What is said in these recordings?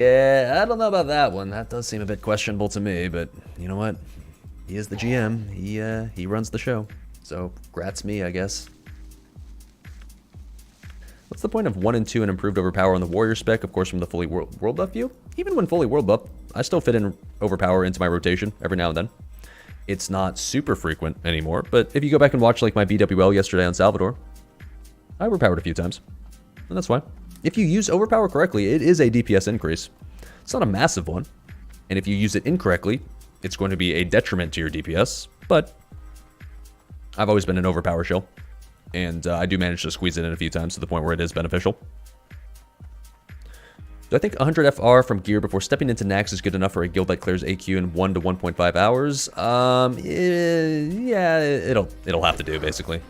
Yeah, I don't know about that one. That does seem a bit questionable to me, but you know what? He is the GM. He runs the show. So, grats me, I guess. What's the point of 1 and 2 and improved overpower on the warrior spec? Of course, from the fully world buff view. Even when fully world buff, I still fit in overpower into my rotation every now and then. It's not super frequent anymore, but if you go back and watch like my VWL yesterday on Salvador, I overpowered a few times, and that's fine. If you use overpower correctly, it is a DPS increase. It's not a massive one, and if you use it incorrectly, it's going to be a detriment to your DPS, but I've always been an overpower shill, and I do manage to squeeze it in a few times to the point where it is beneficial. Do I think 100 FR from gear before stepping into Nax is good enough for a guild that clears AQ in 1 to 1.5 hours? Yeah, it'll have to do, basically.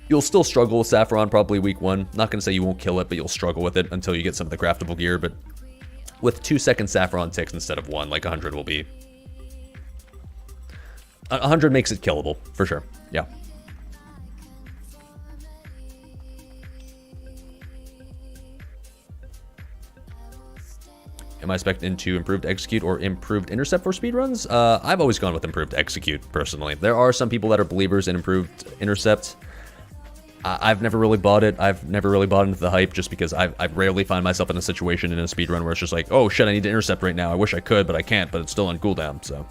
You'll still struggle with Saffron probably week 1. Not going to say you won't kill it, but you'll struggle with it until you get some of the craftable gear. But with 2-second Saffron ticks instead of 1, like 100 will be... 100 makes it killable, for sure. Yeah. Am I expecting into improved execute or improved intercept for speedruns? I've always gone with improved execute, personally. There are some people that are believers in improved intercept. I've never really bought it. I've never really bought into the hype just because I rarely find myself in a situation in a speedrun where it's just like, oh shit, I need to intercept right now. I wish I could, but I can't, but it's still on cooldown, so.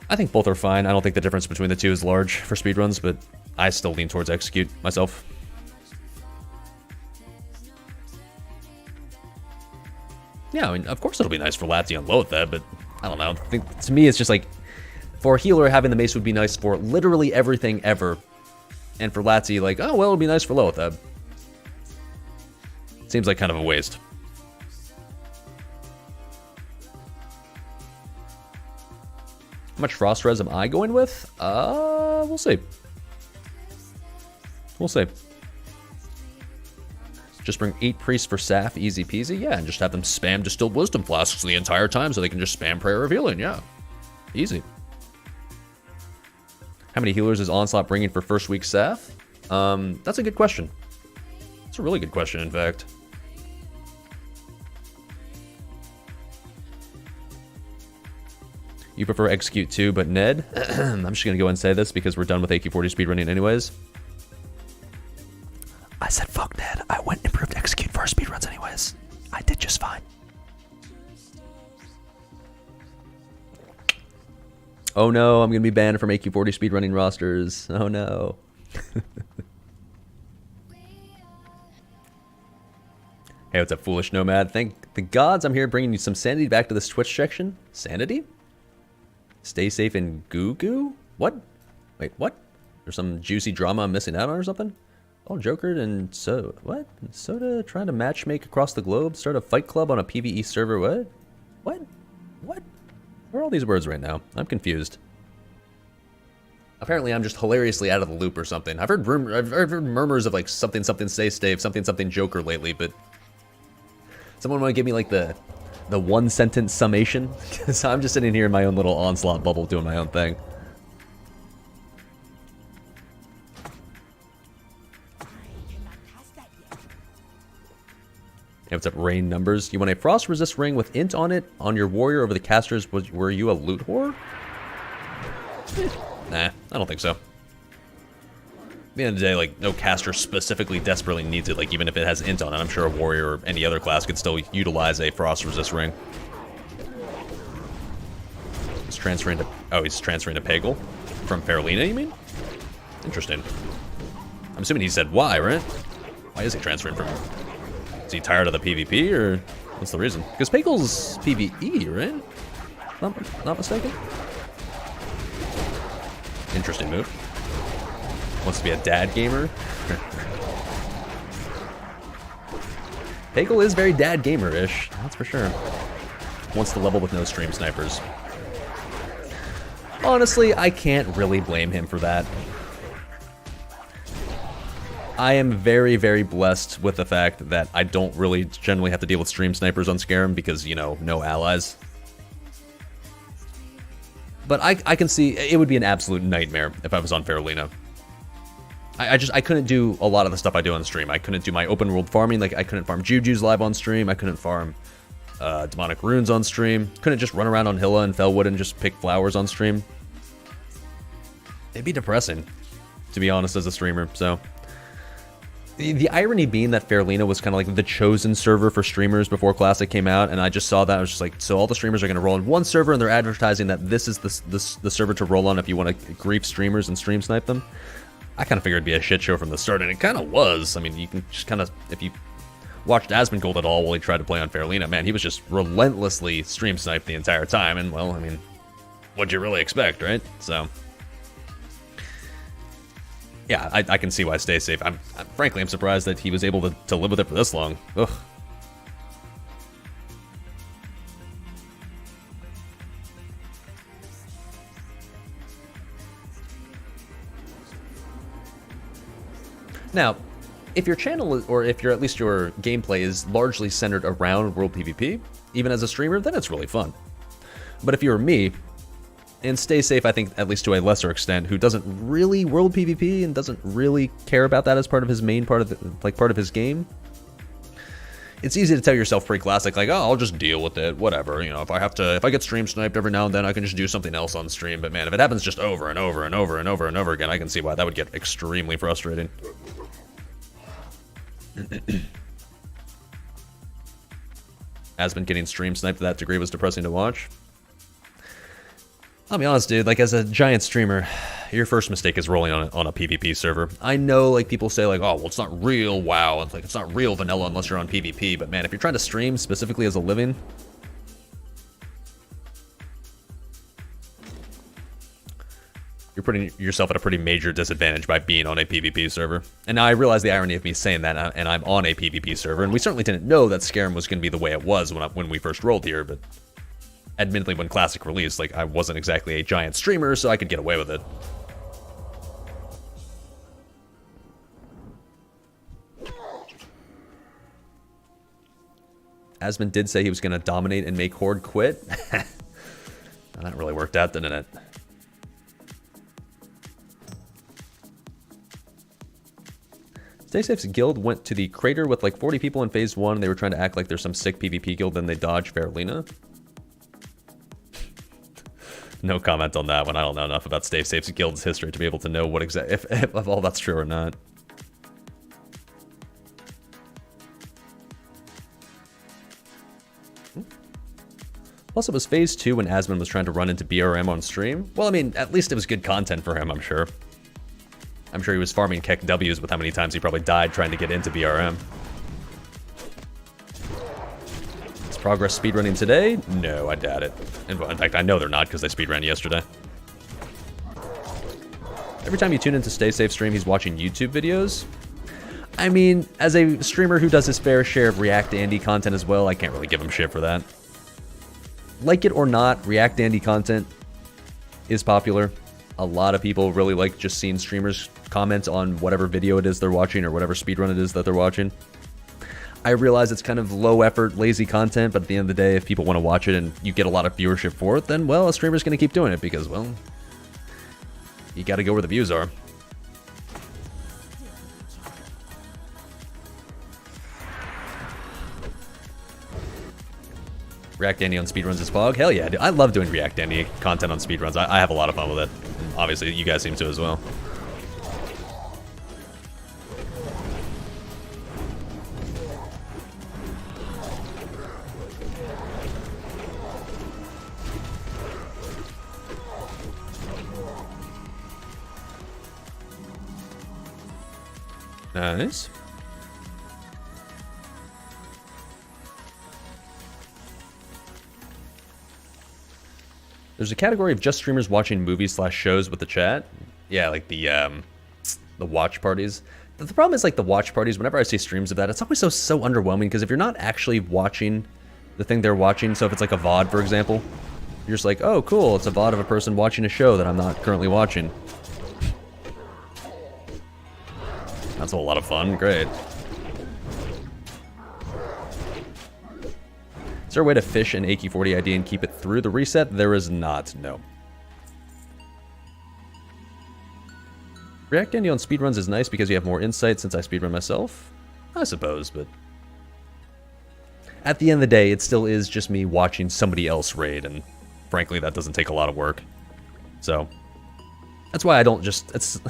I think both are fine. I don't think the difference between the two is large for speedruns, but I still lean towards execute myself. Yeah, I mean, of course it'll be nice for Lat to unload that, but I don't know. I think, to me, it's just like, for a healer, having the mace would be nice for literally everything ever. And for Latsy, like, oh, well, it'll be nice for Loetheb. Seems like kind of a waste. How much Frost Res am I going with? We'll see. We'll see. Just bring 8 priests for Saf, easy peasy. Yeah, and just have them spam Distilled Wisdom Flasks the entire time so they can just spam Prayer of Healing. Yeah, easy. How many healers is Onslaught bringing for first week Saf? That's a good question. It's a really good question, in fact. You prefer Execute 2, but Ned? I'm just going to go and say this because we're done with AQ40 speedrunning anyways. I said fuck Ned. I went and improved Execute for our speedruns anyways. I did just fine. Oh no, I'm going to be banned from AQ40 speedrunning rosters. Oh no. Hey, what's up, Foolish Nomad? Thank the gods I'm here bringing you some sanity back to this Twitch section. Sanity? Stay safe in Goo Goo? What? Wait, what? There's some juicy drama I'm missing out on or something? Oh, Joker and so what? Soda trying to matchmake across the globe? Start a fight club on a PvE server? What? What? What? Where are all these words right now? I'm confused. Apparently, I'm just hilariously out of the loop or something. I've heard murmurs of like something stay stave, something Joker lately, but someone want to give me like the 1-sentence summation? Because I'm just sitting here in my own little Onslaught bubble doing my own thing. Hey, what's up, Rain Numbers? You want a Frost Resist ring with int on it on your warrior over the casters? Were you a loot whore? Nah, I don't think so. At the end of the day, like, no caster specifically desperately needs it. Like, even if it has int on it, I'm sure a warrior or any other class could still utilize a Frost Resist ring. He's transferring to... Oh, he's transferring to Pagel? From Farolina, you mean? Interesting. I'm assuming he said why, right? Why is he transferring from... Is he tired of the PvP, or what's the reason? Because Pagel's PvE, right? Not mistaken? Interesting move. Wants to be a dad gamer. Pagel is very dad gamer-ish, that's for sure. Wants to level with no stream snipers. Honestly, I can't really blame him for that. I am very, very blessed with the fact that I don't really generally have to deal with stream snipers on Skyrim because, you know, no allies. But I can see it would be an absolute nightmare if I was on Farolina. I couldn't do a lot of the stuff I do on stream. I couldn't do my open world farming. Like, I couldn't farm Jujus live on stream. I couldn't farm demonic runes on stream. Couldn't just run around on Hilla and Felwood and just pick flowers on stream. It'd be depressing, to be honest, as a streamer. So the irony being that Fairlina was kind of like the chosen server for streamers before Classic came out, and I just saw that. I was just like, so all the streamers are going to roll on one server, and they're advertising that this is the server to roll on if you want to grief streamers and stream snipe them. I kind of figured it'd be a shit show from the start, and it kind of was. I mean, you can just kind of, if you watched Asmongold at all while he tried to play on Fairlina, man, he was just relentlessly stream sniped the entire time, and, well, I mean, what'd you really expect, right? So yeah, I can see why Stay Safe. Frankly, I'm surprised that he was able to live with it for this long. Ugh. Now, if your channel, or if at least your gameplay is largely centered around World PvP, even as a streamer, then it's really fun. But if you're me, and Stay Safe, I think, at least to a lesser extent, who doesn't really World PvP and doesn't really care about that as part of his main part of his game, it's easy to tell yourself pre-Classic, like, oh, I'll just deal with it, whatever. You know, if I get stream sniped every now and then, I can just do something else on stream. But man, if it happens just over and over and over and over and over again, I can see why that would get extremely frustrating. Has been getting stream sniped to that degree was depressing to watch. I'll be honest, dude, like, as a giant streamer, your first mistake is rolling on a PvP server. I know, like, people say, like, oh, well, it's not real WoW. It's like, it's not real vanilla unless you're on PvP. But man, if you're trying to stream specifically as a living, you're putting yourself at a pretty major disadvantage by being on a PvP server. And now I realize the irony of me saying that, and I'm on a PvP server, and we certainly didn't know that Skyrim was going to be the way it was when we first rolled here, but admittedly, when Classic released, like, I wasn't exactly a giant streamer, so I could get away with it. Asmon did say he was going to dominate and make Horde quit. That really worked out, didn't it? Stay Safe's guild went to the crater with like 40 people in phase 1. They were trying to act like there's some sick PvP guild, then they dodged Fairlina. No comment on that one. I don't know enough about Stay Safe's guild's history to be able to know what if all that's true or not. Plus, it was phase 2 when Asmon was trying to run into BRM on stream. Well, I mean, at least it was good content for him, I'm sure. I'm sure he was farming Keck W's with how many times he probably died trying to get into BRM. Is Progress speedrunning today? No, I doubt it. In fact, I know they're not because they speedran yesterday. Every time you tune into Stay Safe stream, he's watching YouTube videos. I mean, as a streamer who does his fair share of React Andy content as well, I can't really give him shit for that. Like it or not, React Andy content is popular. A lot of people really like just seeing streamers comment on whatever video it is they're watching or whatever speedrun it is that they're watching. I realize it's kind of low effort, lazy content, but at the end of the day, if people want to watch it and you get a lot of viewership for it, then, well, a streamer's going to keep doing it because, well, you got to go where the views are. React Andy on speedruns is fog? Hell yeah, dude. I love doing React Andy content on speedruns. I have a lot of fun with it. And obviously, you guys seem to as well. Nice. There's a category of just streamers watching movies/shows with the chat. Yeah, like the watch parties. The problem is, like, the watch parties, whenever I see streams of that, it's always so underwhelming because if you're not actually watching the thing they're watching, so if it's like a VOD, for example, you're just like, oh, cool, it's a VOD of a person watching a show that I'm not currently watching. That's a lot of fun. Great. Is there a way to fish an AQ40 ID and keep it through the reset? There is not, no. React Andy on speedruns is nice because you have more insight since I speedrun myself. I suppose, but at the end of the day, it still is just me watching somebody else raid, and frankly, that doesn't take a lot of work. So that's why I don't just,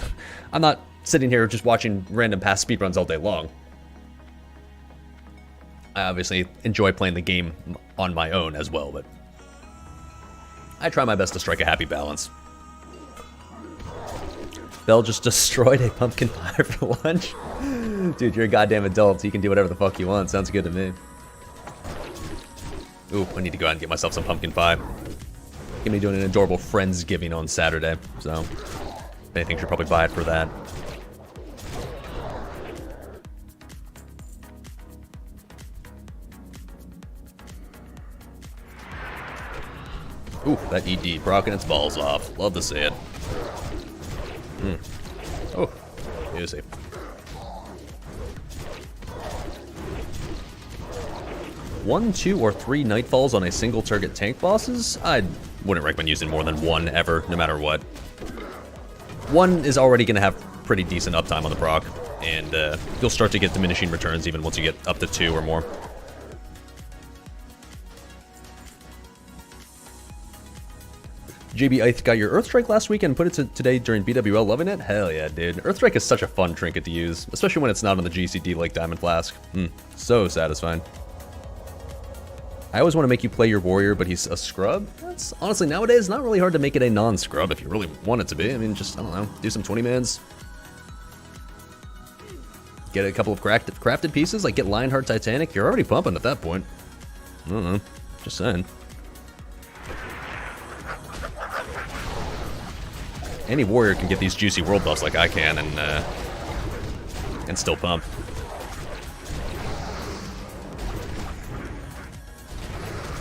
I'm not sitting here just watching random past speedruns all day long. I obviously enjoy playing the game on my own as well, but I try my best to strike a happy balance. Bell just destroyed a pumpkin pie for lunch. Dude, you're a goddamn adult, so you can do whatever the fuck you want. Sounds good to me. Ooh, I need to go out and get myself some pumpkin pie. Gonna be doing an adorable Friendsgiving on Saturday, so if anything, should probably buy it for that. Ooh, that ED rocking its balls off. Love to see it. Oh, easy. One, two, or three Nightfalls on a single target tank bosses? I wouldn't recommend using more than one ever, no matter what. One is already going to have pretty decent uptime on the proc, and you'll start to get diminishing returns even once you get up to two or more. JB Ith got your Earthstrike last week and put it to today during BWL. Loving it? Hell yeah, dude. Earthstrike is such a fun trinket to use, especially when it's not on the GCD like Diamond Flask. So satisfying. I always want to make you play your warrior, but he's a scrub. That's honestly, nowadays, not really hard to make it a non-scrub if you really want it to be. I mean, just, I don't know, do some 20-mans. Get a couple of crafted pieces, like get Lionheart Titanic. You're already pumping at that point. I don't know, just saying. Any warrior can get these juicy world buffs like I can and still pump.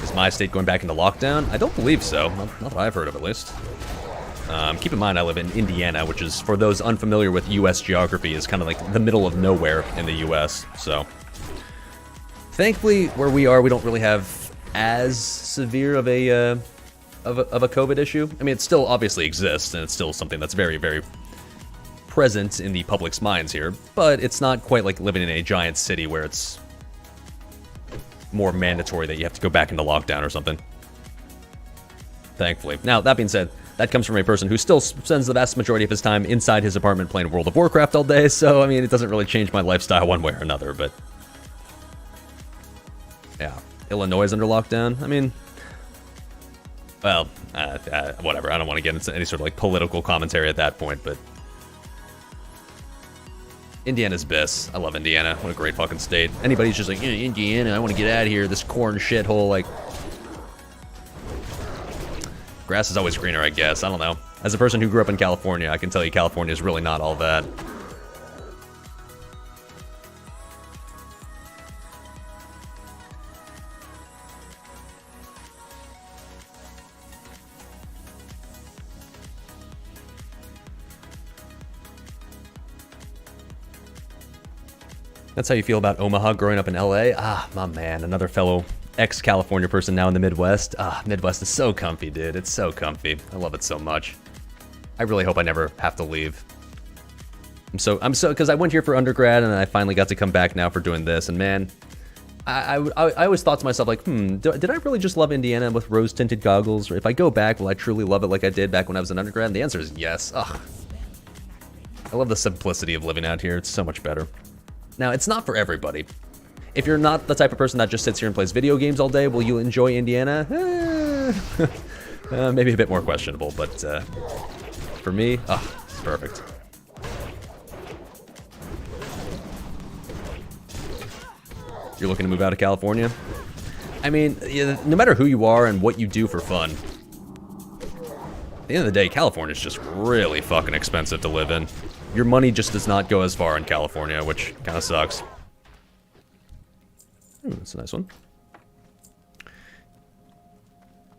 Is my state going back into lockdown? I don't believe so. Not that I've heard of, at least. Keep in mind, I live in Indiana, which is, for those unfamiliar with U.S. geography, is kind of like the middle of nowhere in the U.S. So, thankfully, where we are, we don't really have as severe of a COVID issue. I mean, it still obviously exists, and it's still something that's very, very present in the public's minds here, but it's not quite like living in a giant city where it's more mandatory that you have to go back into lockdown or something. Thankfully. Now, that being said, that comes from a person who still spends the vast majority of his time inside his apartment playing World of Warcraft all day, so, I mean, it doesn't really change my lifestyle one way or another, but yeah. Illinois is under lockdown. I mean, well, whatever. I don't want to get into any sort of like political commentary at that point, but Indiana's bis. I love Indiana. What a great fucking state. Anybody's just like, Indiana, I want to get out of here. This corn shithole, like, grass is always greener, I guess. I don't know. As a person who grew up in California, I can tell you California is really not all that. That's how you feel about Omaha growing up in LA? Ah, my man, another fellow ex-California person now in the Midwest. Ah, Midwest is so comfy, dude. It's so comfy. I love it so much. I really hope I never have to leave. I'm so, because I went here for undergrad and I finally got to come back now for doing this, and man, I always thought to myself, like, did I really just love Indiana with rose-tinted goggles? Or if I go back, will I truly love it like I did back when I was an undergrad? And the answer is yes. Ugh. I love the simplicity of living out here. It's so much better. Now, it's not for everybody. If you're not the type of person that just sits here and plays video games all day, will you enjoy Indiana? Maybe a bit more questionable, but for me, it's perfect. You're looking to move out of California? I mean, no matter who you are and what you do for fun, at the end of the day, California's just really fucking expensive to live in. Your money just does not go as far in California, which kind of sucks. Ooh, that's a nice one.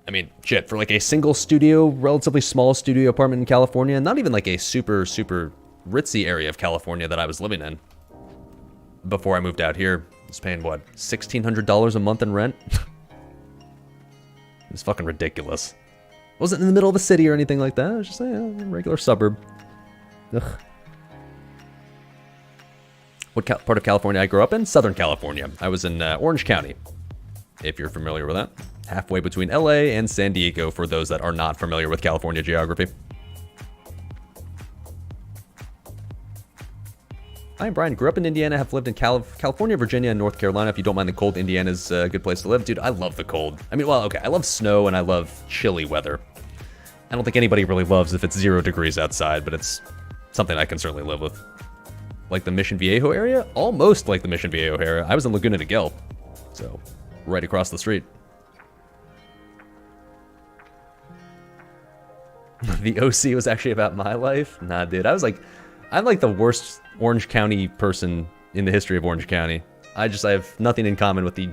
I mean, shit, for like a single studio, relatively small studio apartment in California, not even like a super, super ritzy area of California that I was living in before I moved out here, I was paying, what, $1,600 a month in rent? It's fucking ridiculous. It wasn't in the middle of a city or anything like that. It was just a regular suburb. Ugh. What part of California I grew up in? Southern California. I was in Orange County, if you're familiar with that. Halfway between LA and San Diego for those that are not familiar with California geography. I'm Brian, grew up in Indiana, have lived in California, Virginia, and North Carolina. If you don't mind the cold, Indiana's a good place to live. Dude, I love the cold. I mean, well, okay, I love snow and I love chilly weather. I don't think anybody really loves if it's 0 degrees outside, but it's something I can certainly live with. Like the Mission Viejo area? Almost like the Mission Viejo area. I was in Laguna Niguel, so right across the street. The OC was actually about my life? Nah, dude, I'm like the worst Orange County person in the history of Orange County. I have nothing in common with the,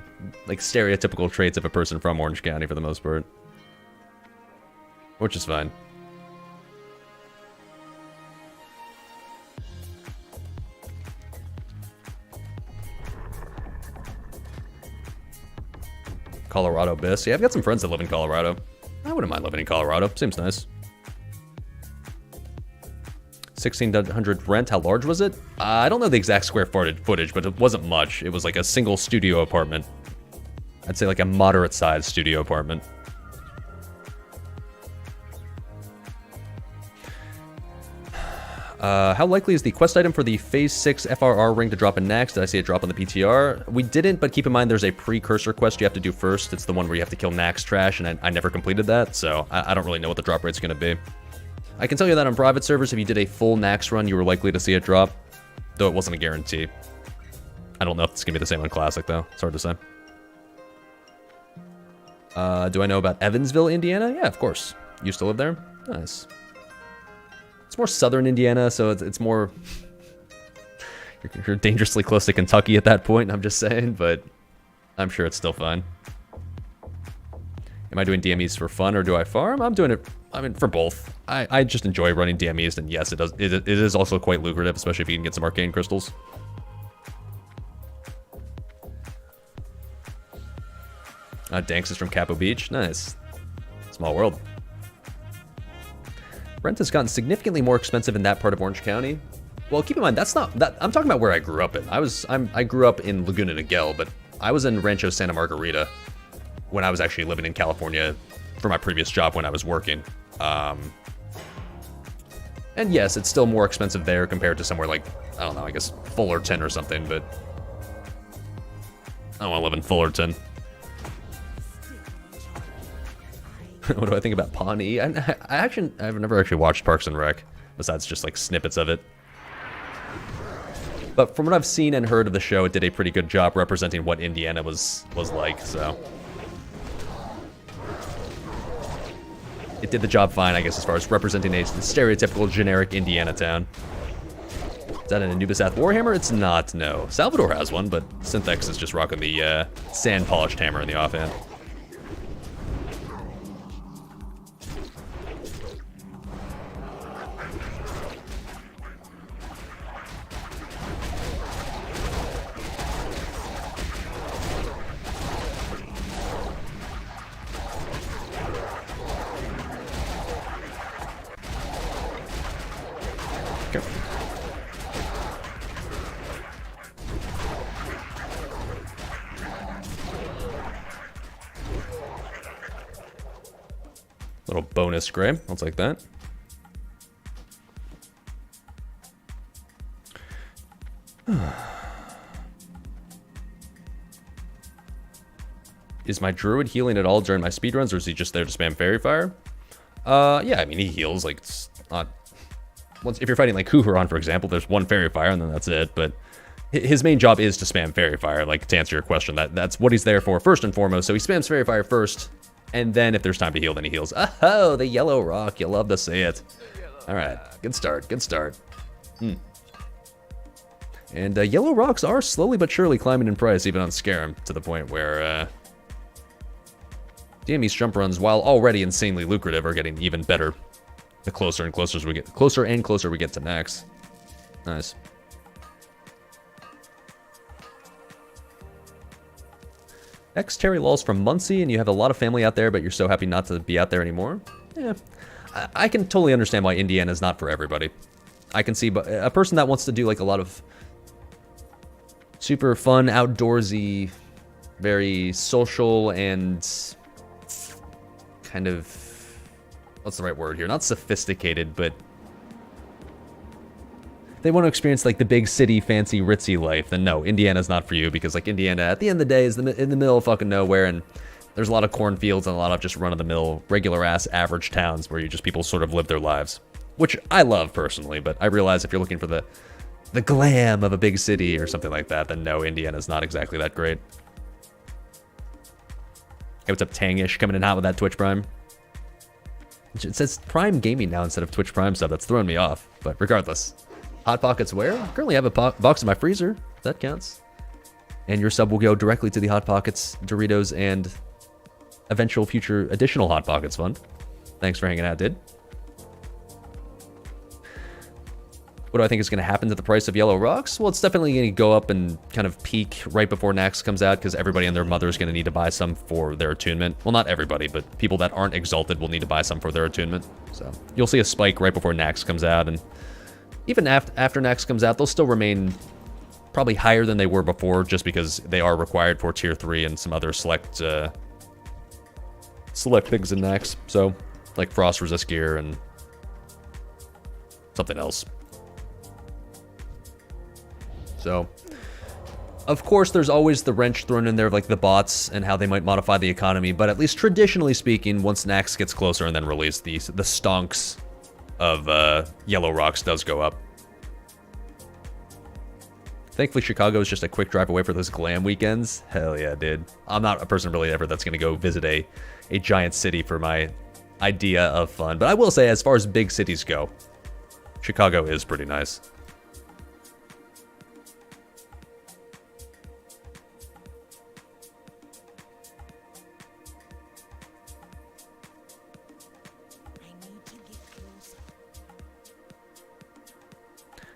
like, stereotypical traits of a person from Orange County for the most part. Which is fine. Colorado Bis. Yeah, I've got some friends that live in Colorado. I wouldn't mind living in Colorado. Seems nice. 1,600 rent. How large was it? I don't know the exact square footage, but it wasn't much. It was like a single studio apartment. I'd say like a moderate-sized studio apartment. How likely is the quest item for the Phase 6 FRR ring to drop in Nax? Did I see it drop on the PTR? We didn't, but keep in mind there's a precursor quest you have to do first. It's the one where you have to kill Nax Trash, and I never completed that, so I don't really know what the drop rate's going to be. I can tell you that on private servers, if you did a full Nax run, you were likely to see it drop, though it wasn't a guarantee. I don't know if it's going to be the same on Classic, though. It's hard to say. Do I know about Evansville, Indiana? Yeah, of course. Used to live there. Nice. It's more southern Indiana, so it's more... You're dangerously close to Kentucky at that point, I'm just saying, but I'm sure it's still fine. Am I doing DMEs for fun or do I farm? I'm doing it, I mean, for both. I just enjoy running DMEs, and yes, it is also quite lucrative, especially if you can get some arcane crystals. Danks is from Capo Beach. Nice. Small world. Rent has gotten significantly more expensive in that part of Orange County. Well, keep in mind, that's not that. I'm talking about where I grew up in. I grew up in Laguna Niguel, but I was in Rancho Santa Margarita when I was actually living in California for my previous job when I was working. And yes, it's still more expensive there compared to somewhere like, I don't know, I guess Fullerton or something, but I don't want to live in Fullerton. What do I think about Pawnee? I've never actually watched Parks and Rec, besides just like snippets of it. But from what I've seen and heard of the show, it did a pretty good job representing what Indiana was like, so. It did the job fine, I guess, as far as representing a stereotypical generic Indiana town. Is that an Anubisath Warhammer? It's not, no. Salvador has one, but Synthex is just rocking the sand-polished hammer in the offhand. Little bonus gray. I'll take that. Is my druid healing at all during my speedruns, or is he just there to spam fairy fire? Yeah, I mean, he heals. Like, it's not... if you're fighting, like, Huhuron, for example, there's one fairy fire, and then that's it. But his main job is to spam fairy fire, like, to answer your question. That's what he's there for, first and foremost. So he spams fairy fire first, and then if there's time to heal, then he heals. Oh, the yellow rock. You love to see it. All right. Good start. Good start. And yellow rocks are slowly but surely climbing in price, even on Scarum, to the point where DME's jump runs, while already insanely lucrative, are getting even better the closer and closer we get to Nax. Nice. Terry Law's from Muncie, and you have a lot of family out there, but you're so happy not to be out there anymore. Yeah, I can totally understand why Indiana is not for everybody. I can see, but a person that wants to do like a lot of Super fun, outdoorsy, very social, and kind of, what's the right word here? Not sophisticated, but they want to experience like the big city, fancy, ritzy life, then no, Indiana's not for you, because like Indiana, at the end of the day, is in the middle of fucking nowhere, and there's a lot of cornfields and a lot of just run-of-the-mill, regular-ass, average towns where you just people sort of live their lives, which I love personally, but I realize if you're looking for the glam of a big city or something like that, then no, Indiana's not exactly that great. Hey, what's up, Tangish, coming in hot with that Twitch Prime? It says Prime Gaming now instead of Twitch Prime sub. That's throwing me off, but regardless. Hot Pockets where? I currently have a box in my freezer. That counts. And your sub will go directly to the Hot Pockets, Doritos, and eventual future additional Hot Pockets fund. Thanks for hanging out, dude. What do I think is going to happen to the price of Yellow Rocks? Well, it's definitely going to go up and kind of peak right before Nax comes out, because everybody and their mother is going to need to buy some for their attunement. Well, not everybody, but people that aren't exalted will need to buy some for their attunement. So you'll see a spike right before Nax comes out, and even after Nax comes out, they'll still remain probably higher than they were before, just because they are required for Tier 3 and some other select things in Nax. So, like Frost Resist Gear and something else. So, of course, there's always the wrench thrown in there of like the bots and how they might modify the economy, but at least traditionally speaking, once Nax gets closer and then released, the stonks of Yellow Rocks does go up. Thankfully, Chicago is just a quick drive away for those glam weekends. Hell yeah, dude. I'm not a person really ever that's going to go visit a giant city for my idea of fun, but I will say, as far as big cities go, Chicago is pretty nice.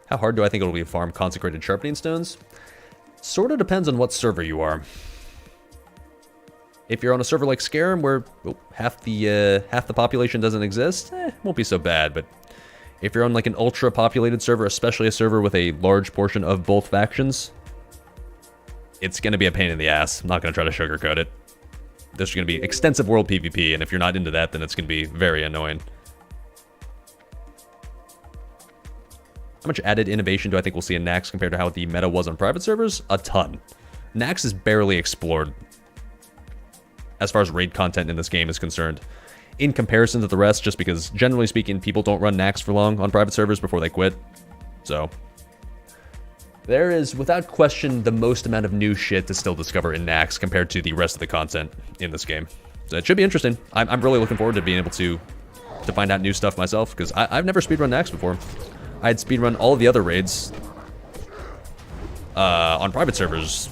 How hard do I think it'll be to farm consecrated sharpening stones? Sort of depends on what server you are. If you're on a server like Skyrim, where half the population doesn't exist, it won't be so bad. But if you're on like an ultra-populated server, especially a server with a large portion of both factions, it's going to be a pain in the ass. I'm not going to try to sugarcoat it. There's going to be extensive world PvP, and if you're not into that, then it's going to be very annoying. How much added innovation do I think we'll see in Nax compared to how the meta was on private servers? A ton. Nax is barely explored as far as raid content in this game is concerned, in comparison to the rest, just because, generally speaking, people don't run Nax for long on private servers before they quit. So, there is, without question, the most amount of new shit to still discover in Nax compared to the rest of the content in this game. So it should be interesting. I'm really looking forward to being able to find out new stuff myself, because I've never speedrun Nax before. I had speedrun all of the other raids on private servers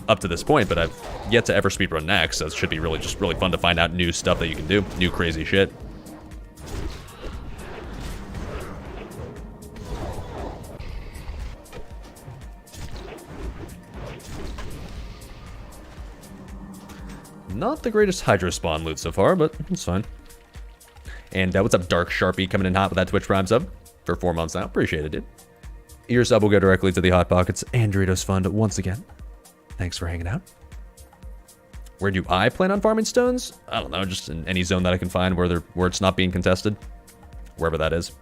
up to this point, but I've yet to ever speedrun Nax, so it should be really fun to find out new stuff that you can do, new crazy shit. Not the greatest Hydro spawn loot so far, but it's fine. And what's up, Dark Sharpie, coming in hot with that Twitch Prime sub for 4 months now. Appreciate it, dude. Your sub will go directly to the Hot Pockets and Doritos Fund once again. Thanks for hanging out. Where do I plan on farming stones? I don't know, just in any zone that I can find where it's not being contested. Wherever that is.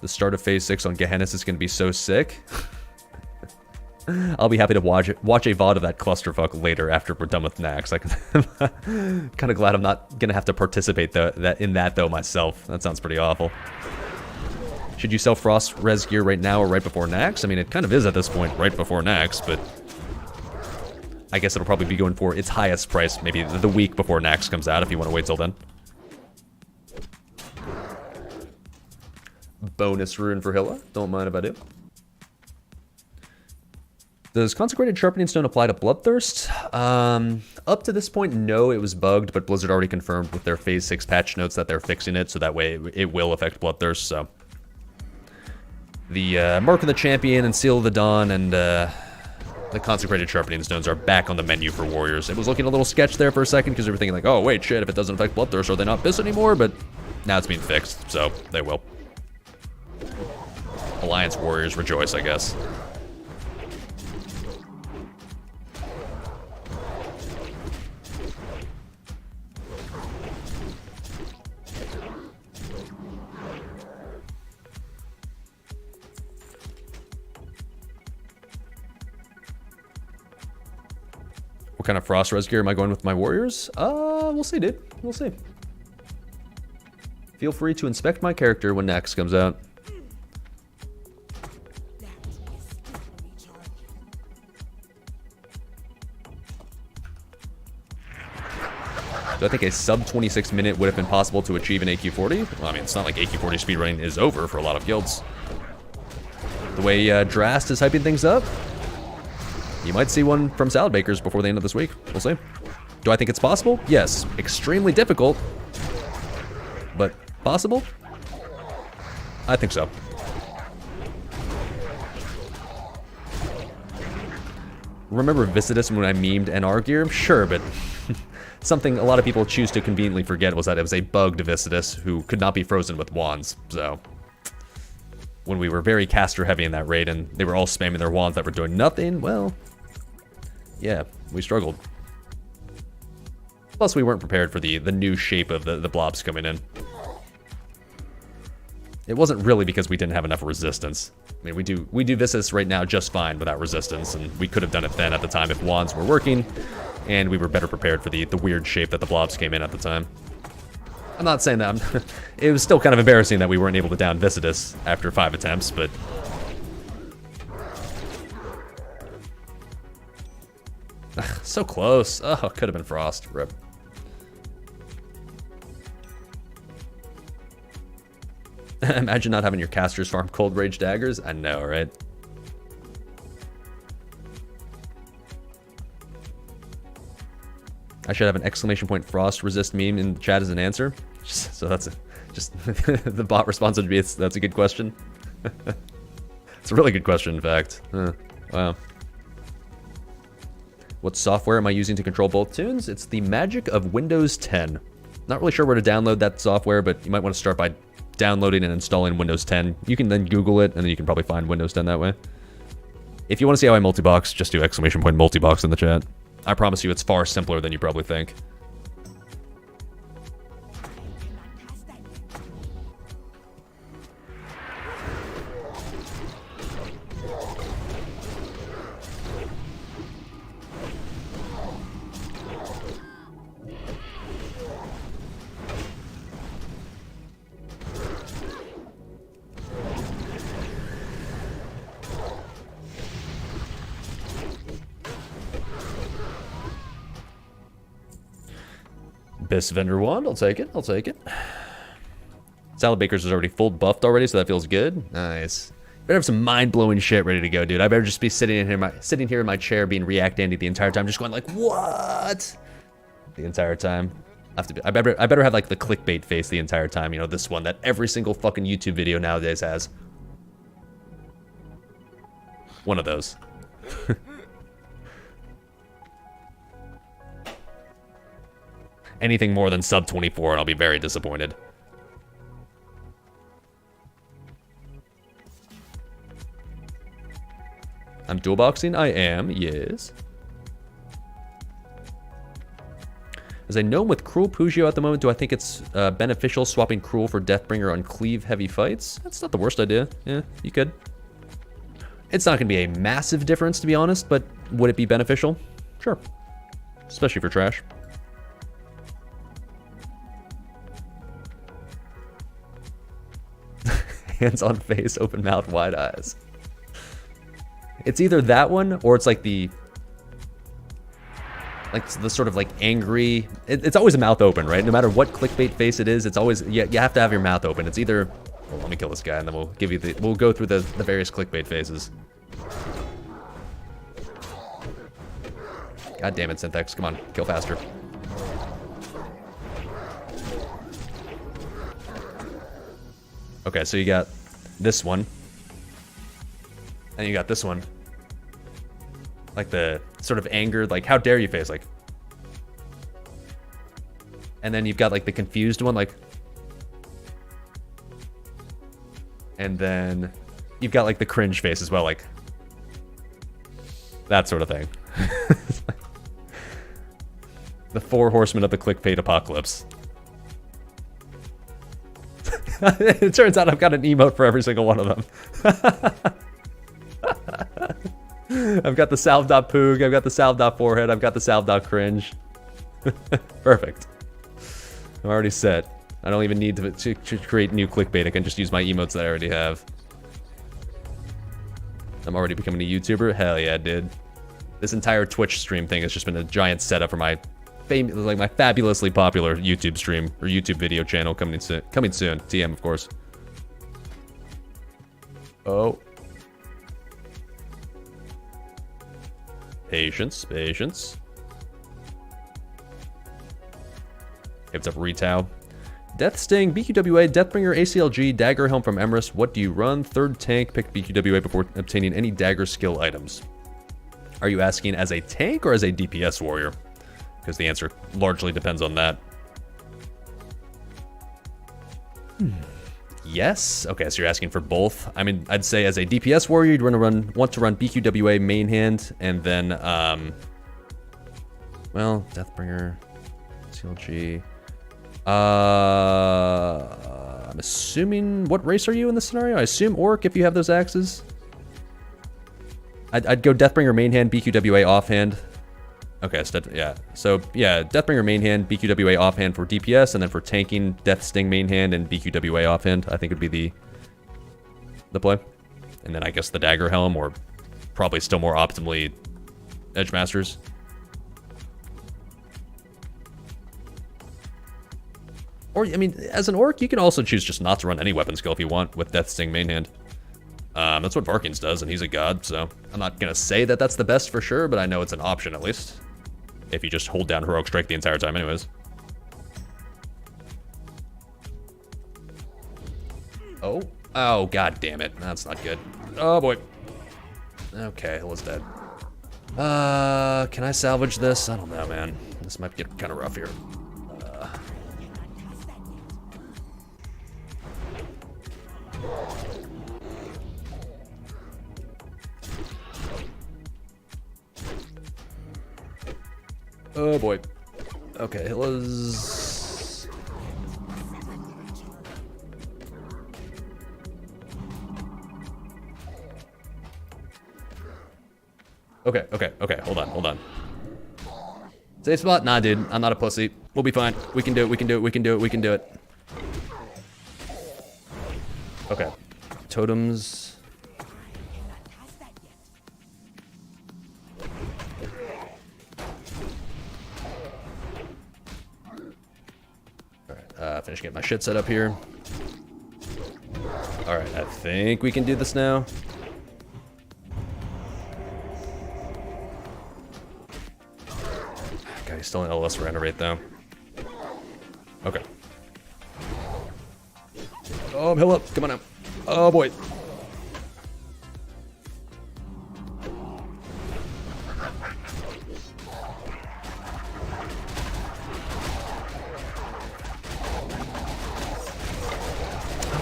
The start of Phase 6 on Gehenna's is going to be so sick. I'll be happy to watch a VOD of that clusterfuck later after we're done with Nax. I'm kind of glad I'm not going to have to participate in that though myself. That sounds pretty awful. Should you sell Frost Res Gear right now or right before Nax? I mean, it kind of is at this point, right before Nax, but I guess it'll probably be going for its highest price maybe the week before Nax comes out if you want to wait till then. Bonus rune for Hilla. Don't mind if I do. Does Consecrated Sharpening Stone apply to Bloodthirst? Up to this point, no, it was bugged, but Blizzard already confirmed with their Phase 6 patch notes that they're fixing it, so that way it will affect Bloodthirst, so. The Mark of the Champion and Seal of the Dawn and the Consecrated Sharpening Stones are back on the menu for Warriors. It was looking a little sketch there for a second, because they were thinking like, oh, wait, shit, if it doesn't affect Bloodthirst, are they not BIS anymore? But now it's being fixed, so they will. Alliance warriors rejoice, I guess. What kind of frost res gear am I going with my warriors? We'll see, dude. We'll see. Feel free to inspect my character when Nax comes out. Do I think a sub 26 minute would have been possible to achieve an AQ40? Well, I mean, it's not like AQ40 speedrunning is over for a lot of guilds. The way Drast is hyping things up, you might see one from Salad Bakers before the end of this week. We'll see. Do I think it's possible? Yes. Extremely difficult, but possible? I think so. Remember Visitus when I memed NR gear? Sure, but something a lot of people choose to conveniently forget was that it was a bugged Visitus who could not be frozen with wands, so... When we were very caster heavy in that raid and they were all spamming their wands that were doing nothing, well... Yeah, we struggled. Plus we weren't prepared for the new shape of the blobs coming in. It wasn't really because we didn't have enough resistance. I mean, we do Viscus right now just fine without resistance, and we could have done it then at the time if wands were working, and we were better prepared for the weird shape that the blobs came in at the time. I'm not saying that. It was still kind of embarrassing that we weren't able to down Visitus after 5 attempts, but... so close. Oh, it could have been Frost. Rip. Imagine not having your casters farm Cold Rage daggers. I know, right? I should have an exclamation point frost resist meme in the chat as an answer. So that's just the bot response would be, that's a good question. It's a really good question, in fact. Wow. What software am I using to control both tunes? It's the magic of Windows 10. Not really sure where to download that software, but you might want to start by downloading and installing Windows 10. You can then Google it, and then you can probably find Windows 10 that way. If you want to see how I multibox, just do exclamation point multibox in the chat. I promise you it's far simpler than you probably think. Best vendor wand, I'll take it, I'll take it. Salad Bakers is already full buffed already, so that feels good. Nice. Better have some mind-blowing shit ready to go, dude. I better just be sitting here in my chair being React Andy the entire time, just going like, what? The entire time. I better have like the clickbait face the entire time, you know, this one that every single fucking YouTube video nowadays has. One of those. Anything more than sub 24 and I'll be very disappointed. I'm dual boxing? I am, yes. As I know with Cruel Pugio at the moment, do I think it's beneficial swapping Cruel for Deathbringer on cleave heavy fights? That's not the worst idea. Yeah, you could. It's not going to be a massive difference, to be honest, but would it be beneficial? Sure. Especially for trash. Hands on face, open mouth, wide eyes. It's either that one or it's like the sort of like angry. It's always a mouth open, right? No matter what clickbait face it is, it's always you have to have your mouth open. It's either well, let me kill this guy and then we'll give you we'll go through the various clickbait phases. God damn it, Synthex, come on, kill faster. Okay, so you got this one. And you got this one. Like the sort of angered, like, how dare you face, like. And then you've got like the confused one, like. And then you've got like the cringe face as well, like that sort of thing. The 4 horsemen of the clickbait apocalypse. It turns out I've got an emote for every single one of them. I've got the salve.poog, I've got the salve.forehead, I've got the salve.cringe. Perfect. I'm already set. I don't even need to create new clickbait. I can just use my emotes that I already have. I'm already becoming a YouTuber? Hell yeah, dude. This entire Twitch stream thing has just been a giant setup for my my fabulously popular YouTube stream or YouTube video channel coming soon. TM, of course. Oh. Patience, patience. Gives up Retau. Death Sting, BQWA, Deathbringer, ACLG, Dagger Helm from Emrys. What do you run? Third tank, pick BQWA before obtaining any dagger skill items. Are you asking as a tank or as a DPS warrior? Because the answer largely depends on that. Yes. Okay, so you're asking for both. I mean, I'd say as a DPS warrior, you'd want to run BQWA main hand, and then, well, Deathbringer, CLG. I'm assuming, what race are you in this scenario? I assume Orc if you have those axes. I'd go Deathbringer main hand, BQWA offhand. Okay, so yeah. So yeah, Deathbringer main hand, BQWA offhand for DPS, and then for tanking, Death Sting main hand and BQWA offhand. I think would be the play. And then I guess the Dagger Helm, or probably still more optimally Edge Masters. Or, I mean, as an Orc, you can also choose just not to run any weapon skill if you want with Death Sting main hand. That's what Varkins does, and he's a god, so I'm not going to say that that's the best for sure, but I know it's an option at least. If you just hold down Heroic Strike the entire time anyways. Oh. Oh, god damn it. That's not good. Oh, boy. Okay, Hilla's dead. Can I salvage this? I don't know, man. This might get kind of rough here. Oh boy. Okay, Hilla's... Okay, hold on. Safe spot? Nah, dude, I'm not a pussy. We'll be fine. We can do it. Okay. Totems... Finish getting my shit set up here. Alright, I think we can do this now. God, he's still in LS renovate though. Okay. Oh, Hill up. Come on now. Oh boy.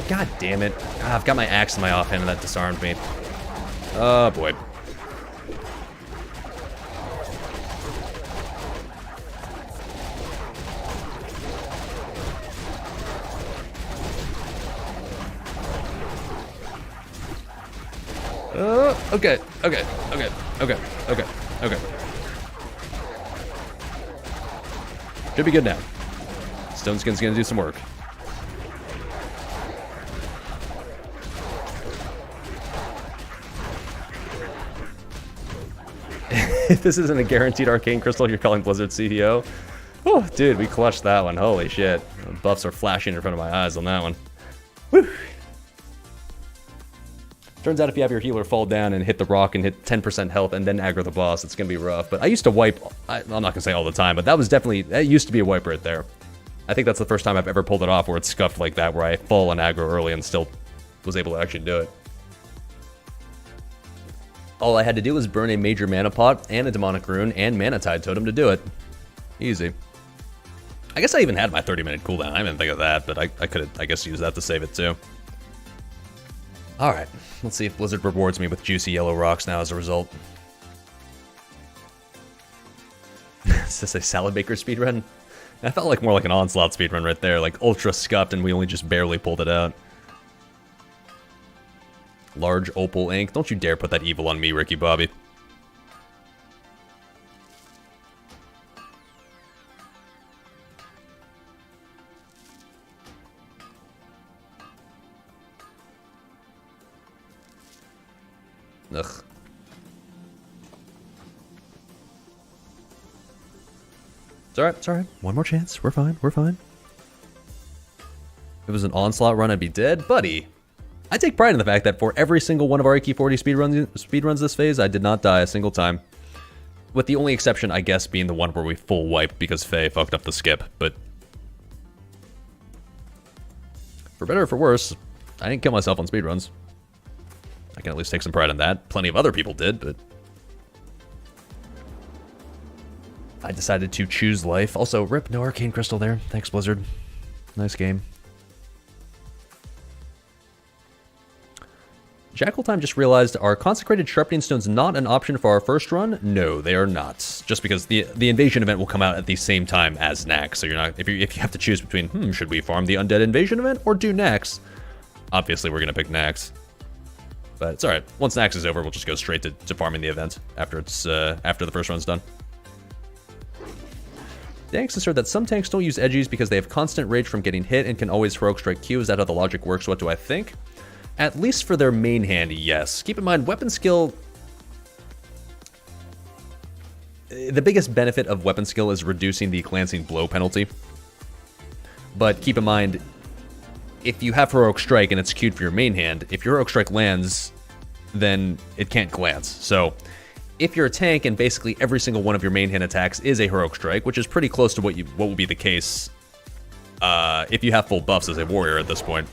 God damn it. I've got my axe in my offhand and that disarmed me. Oh boy. Okay. Should be good now. Stone Skin's gonna do some work. If this isn't a guaranteed arcane crystal, you're calling Blizzard CEO. Oh, dude, we clutched that one. Holy shit. The buffs are flashing in front of my eyes on that one. Woo. Turns out if you have your healer fall down and hit the rock and hit 10% health and then aggro the boss, it's going to be rough. But I used to wipe, I'm not going to say all the time, but that used to be a wipe right there. I think that's the first time I've ever pulled it off where it's scuffed like that, where I fall and aggro early and still was able to actually do it. All I had to do was burn a major mana pot and a demonic rune and mana tide totem to do it. Easy. I guess I even had my 30-minute cooldown. I didn't think of that, but I could have, I guess, used that to save it too. Alright, let's see if Blizzard rewards me with juicy yellow rocks now as a result. Is this a Salad Baker speedrun? That felt like more like an Onslaught speedrun right there, like ultra scuffed and we only just barely pulled it out. Large opal ink. Don't you dare put that evil on me, Ricky Bobby. Ugh. It's alright, it's alright. One more chance. We're fine, we're fine. If it was an Onslaught run, I'd be dead. Buddy, I take pride in the fact that for every single one of our AK-40 speedruns this phase, I did not die a single time. With the only exception, I guess, being the one where we full wiped because Faye fucked up the skip, but... for better or for worse, I didn't kill myself on speedruns. I can at least take some pride in that. Plenty of other people did, but... I decided to choose life. Also, rip, no arcane crystal there. Thanks, Blizzard. Nice game. Jackal Time just realized, are consecrated sharpening stones not an option for our first run? No, they are not. Just because the invasion event will come out at the same time as Nax, so you're not, if you have to choose between, should we farm the undead invasion event or do Nax? Obviously, we're gonna pick Nax. But it's alright. Once Nax is over, we'll just go straight to farming the event after it's after the first run's done. Danks assert that some tanks don't use edgies because they have constant rage from getting hit and can always heroic strike Q. Is that how the logic works? What do I think? At least for their main hand, yes. Keep in mind, weapon skill... the biggest benefit of weapon skill is reducing the glancing blow penalty. But keep in mind, if you have heroic strike and it's queued for your main hand, if your heroic strike lands, then it can't glance. So if you're a tank and basically every single one of your main hand attacks is a heroic strike, which is pretty close to what will be the case if you have full buffs as a warrior at this point,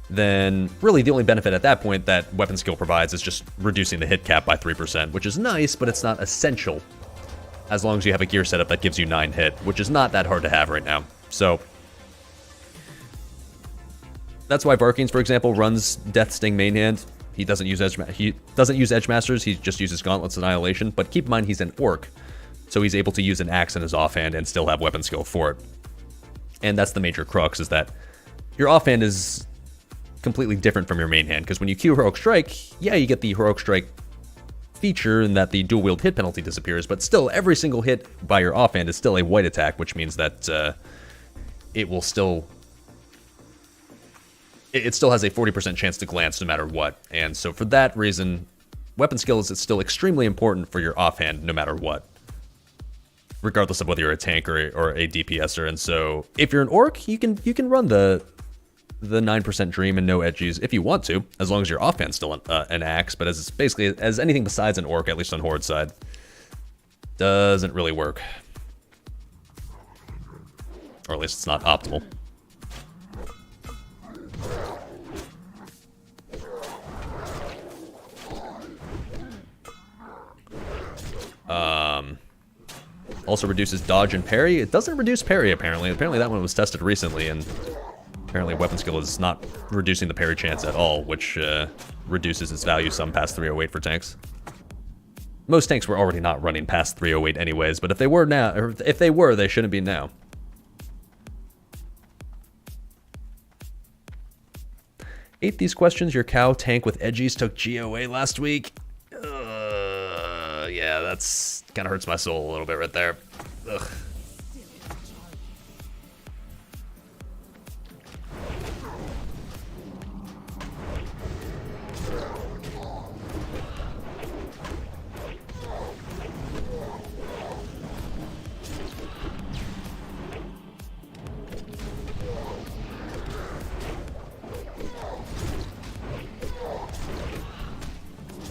then really the only benefit at that point that weapon skill provides is just reducing the hit cap by 3%, which is nice, but it's not essential as long as you have a gear setup that gives you 9 hit, which is not that hard to have right now. So that's why Varkings, for example, runs Death Sting main hand. He doesn't use Edge Masters, he just uses Gauntlets Annihilation, but keep in mind he's an orc, so he's able to use an axe in his offhand and still have weapon skill for it. And that's the major crux, is that your offhand is completely different from your main hand, because when you queue Heroic Strike, yeah, you get the Heroic Strike feature and that the dual wield hit penalty disappears, but still every single hit by your offhand is still a white attack, which means that it will still... it still has a 40% chance to glance no matter what, and so for that reason, weapon skill is still extremely important for your offhand no matter what, regardless of whether you're a tank or a DPSer. And so if you're an orc, you can run the 9% dream and no edgies if you want to, as long as your offhand's still an axe. But as basically as anything besides an orc, at least on Horde side, doesn't really work, or at least it's not optimal. Also reduces dodge and parry. It doesn't reduce parry, apparently. Apparently that one was tested recently, and apparently weapon skill is not reducing the parry chance at all, which reduces its value some past 308 for tanks. Most tanks were already not running past 308 anyways, but if they were now, or if they were, they shouldn't be now. Ate these questions. Your cow tank with edgies took GOA last week. Yeah, that's kind of hurts my soul a little bit right there. Ugh.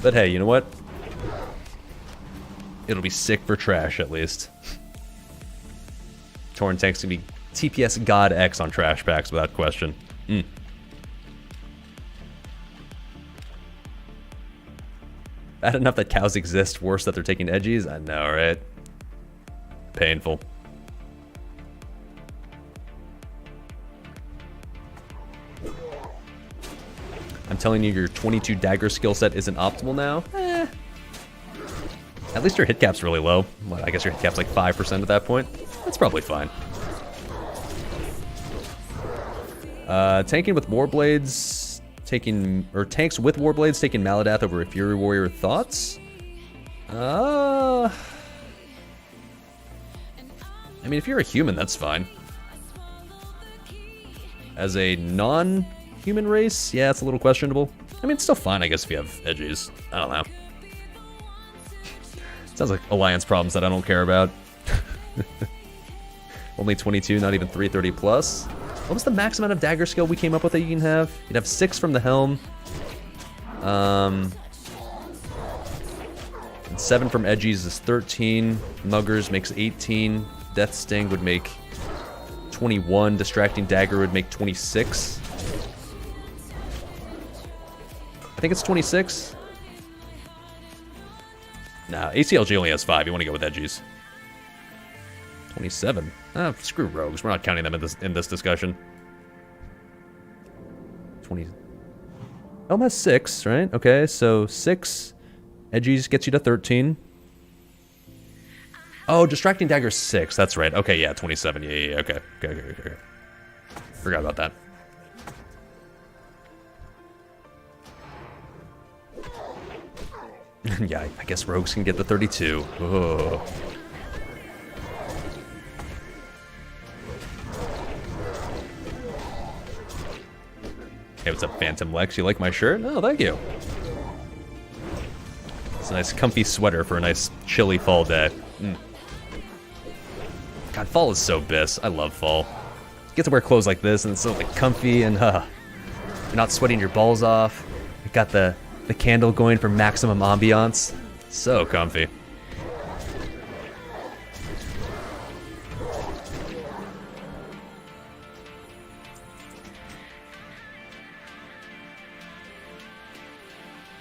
But hey, you know what? It'll be sick for trash, at least. Torn tanks can be TPS God X on trash packs without question. Bad enough that cows exist, worse that they're taking edgies? I know, right? Painful. I'm telling you your 22 dagger skill set isn't optimal now? At least your hit cap's really low. Well, I guess your hit cap's like 5% at that point. That's probably fine. Tanking with Warblades, tanks with Warblades taking Maladath over a Fury Warrior. Thoughts? I mean, if you're a human, that's fine. As a non-human race, yeah, it's a little questionable. I mean, it's still fine, I guess, if you have edgies. I don't know. Sounds like alliance problems that I don't care about. Only 22, not even 330 plus. What was the max amount of dagger skill we came up with that you can have? You'd have 6 from the helm. And 7 from edgies is 13. Muggers makes 18. Death Sting would make 21. Distracting Dagger would make 26. I think it's 26. Nah, ACLG only has 5. You want to go with edgies. 27. Ah, screw rogues. We're not counting them in this discussion. 20. Elm has 6, right? Okay, so 6. Edgies gets you to 13. Oh, Distracting Dagger 6. That's right. Okay, yeah, 27. Yeah, okay. Okay. Forgot about that. Yeah, I guess rogues can get the 32. Oh. Hey, what's up, Phantom Lex? You like my shirt? Oh, thank you. It's a nice comfy sweater for a nice chilly fall day. God, fall is so bliss. I love fall. You get to wear clothes like this and it's so like comfy and you're not sweating your balls off. You got the candle going for maximum ambiance. So comfy.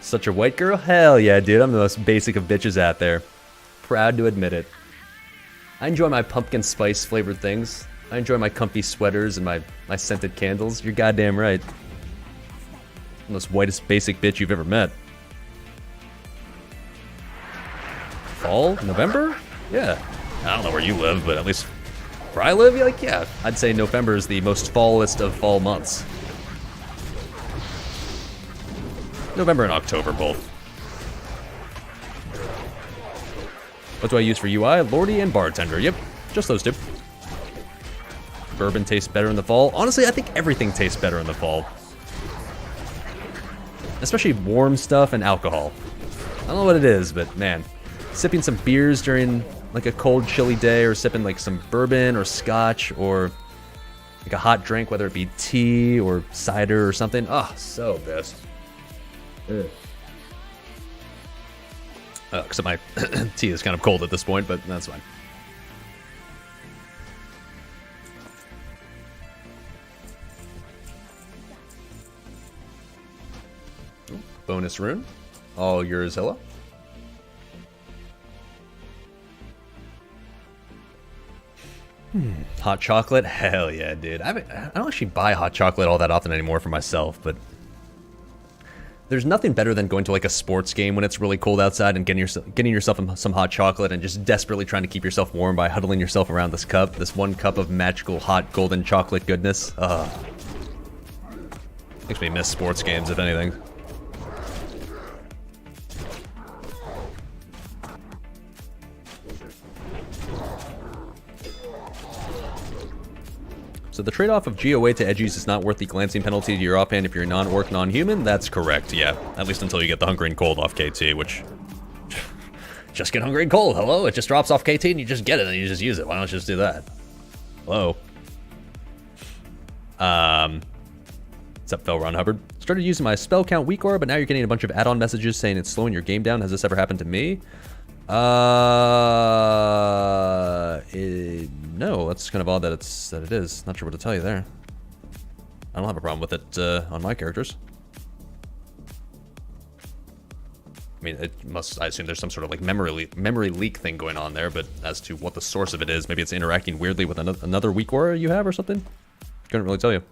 Such a white girl? Hell yeah, dude. I'm the most basic of bitches out there. Proud to admit it. I enjoy my pumpkin spice flavored things. I enjoy my comfy sweaters and my scented candles. You're goddamn right. I'm the most whitest basic bitch you've ever met. Fall? November? Yeah. I don't know where you live, but at least where I live, like, yeah. I'd say November is the most fallest of fall months. November and October, both. What do I use for UI? Lordy and Bartender. Yep, just those two. Bourbon tastes better in the fall. Honestly, I think everything tastes better in the fall. Especially warm stuff and alcohol. I don't know what it is, but man. Sipping some beers during like a cold, chilly day, or sipping like some bourbon or scotch or like a hot drink, whether it be tea or cider or something. Oh, so best. Except my tea is kind of cold at this point, but that's fine. Bonus rune. All yours, Hilla. Hot chocolate? Hell yeah, dude. I don't actually buy hot chocolate all that often anymore for myself, but there's nothing better than going to like a sports game when it's really cold outside and getting yourself some hot chocolate and just desperately trying to keep yourself warm by huddling yourself around this cup, this one cup of magical hot golden chocolate goodness. Makes me miss sports games, if anything. So the trade-off of GOA to edgies is not worth the glancing penalty to your offhand if you're non-orc, non-human? That's correct, yeah. At least until you get the Hungry and Cold off KT, which... just get Hungry and Cold, hello? It just drops off KT and you just get it and you just use it. Why don't you just do that? Hello? What's up, Felron Hubbard? Started using my spell count weak aura, but now you're getting a bunch of add-on messages saying it's slowing your game down. Has this ever happened to me? No, that's kind of odd that it is. Not sure what to tell you there. I don't have a problem with it on my characters. I mean, I assume there's some sort of like memory leak thing going on there, but as to what the source of it is, maybe it's interacting weirdly with another weak aura you have or something. Couldn't really tell you.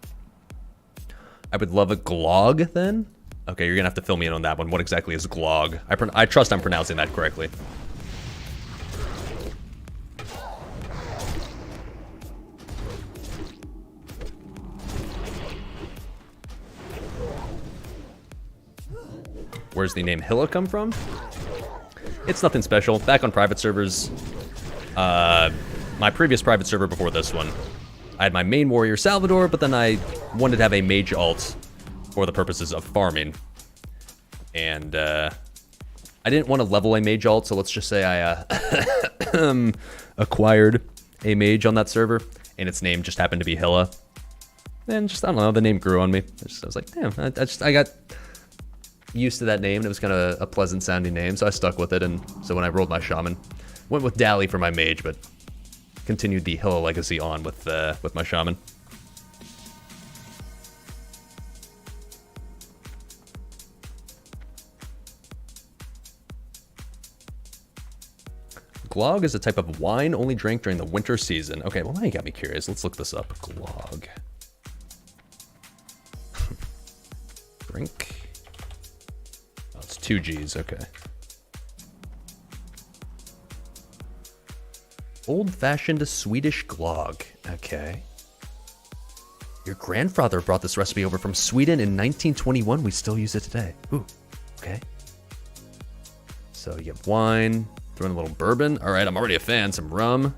I would love a Glog then. Okay, you're gonna have to fill me in on that one. What exactly is Glog? I trust I'm pronouncing that correctly. Where's the name Hilla come from? It's nothing special. Back on private servers, my previous private server before this one, I had my main warrior Salvador, but then I wanted to have a mage alt for the purposes of farming. And I didn't want to level a mage alt, so let's just say I acquired a mage on that server, and its name just happened to be Hilla. And just, I don't know, the name grew on me. I was like, damn, I got used to that name, and it was kind of a pleasant sounding name, so I stuck with it. And so when I rolled my shaman, went with Dally for my mage, but continued the Hilla legacy on with my shaman. Glog is a type of wine only drank during the winter season. Okay, well now you got me curious. Let's look this up. Glog. Drink. Oh, it's 2 G's, okay. Old-fashioned Swedish glog. Okay. Your grandfather brought this recipe over from Sweden in 1921. We still use it today. Ooh, okay. So you get wine, throw in a little bourbon. All right, I'm already a fan. Some rum,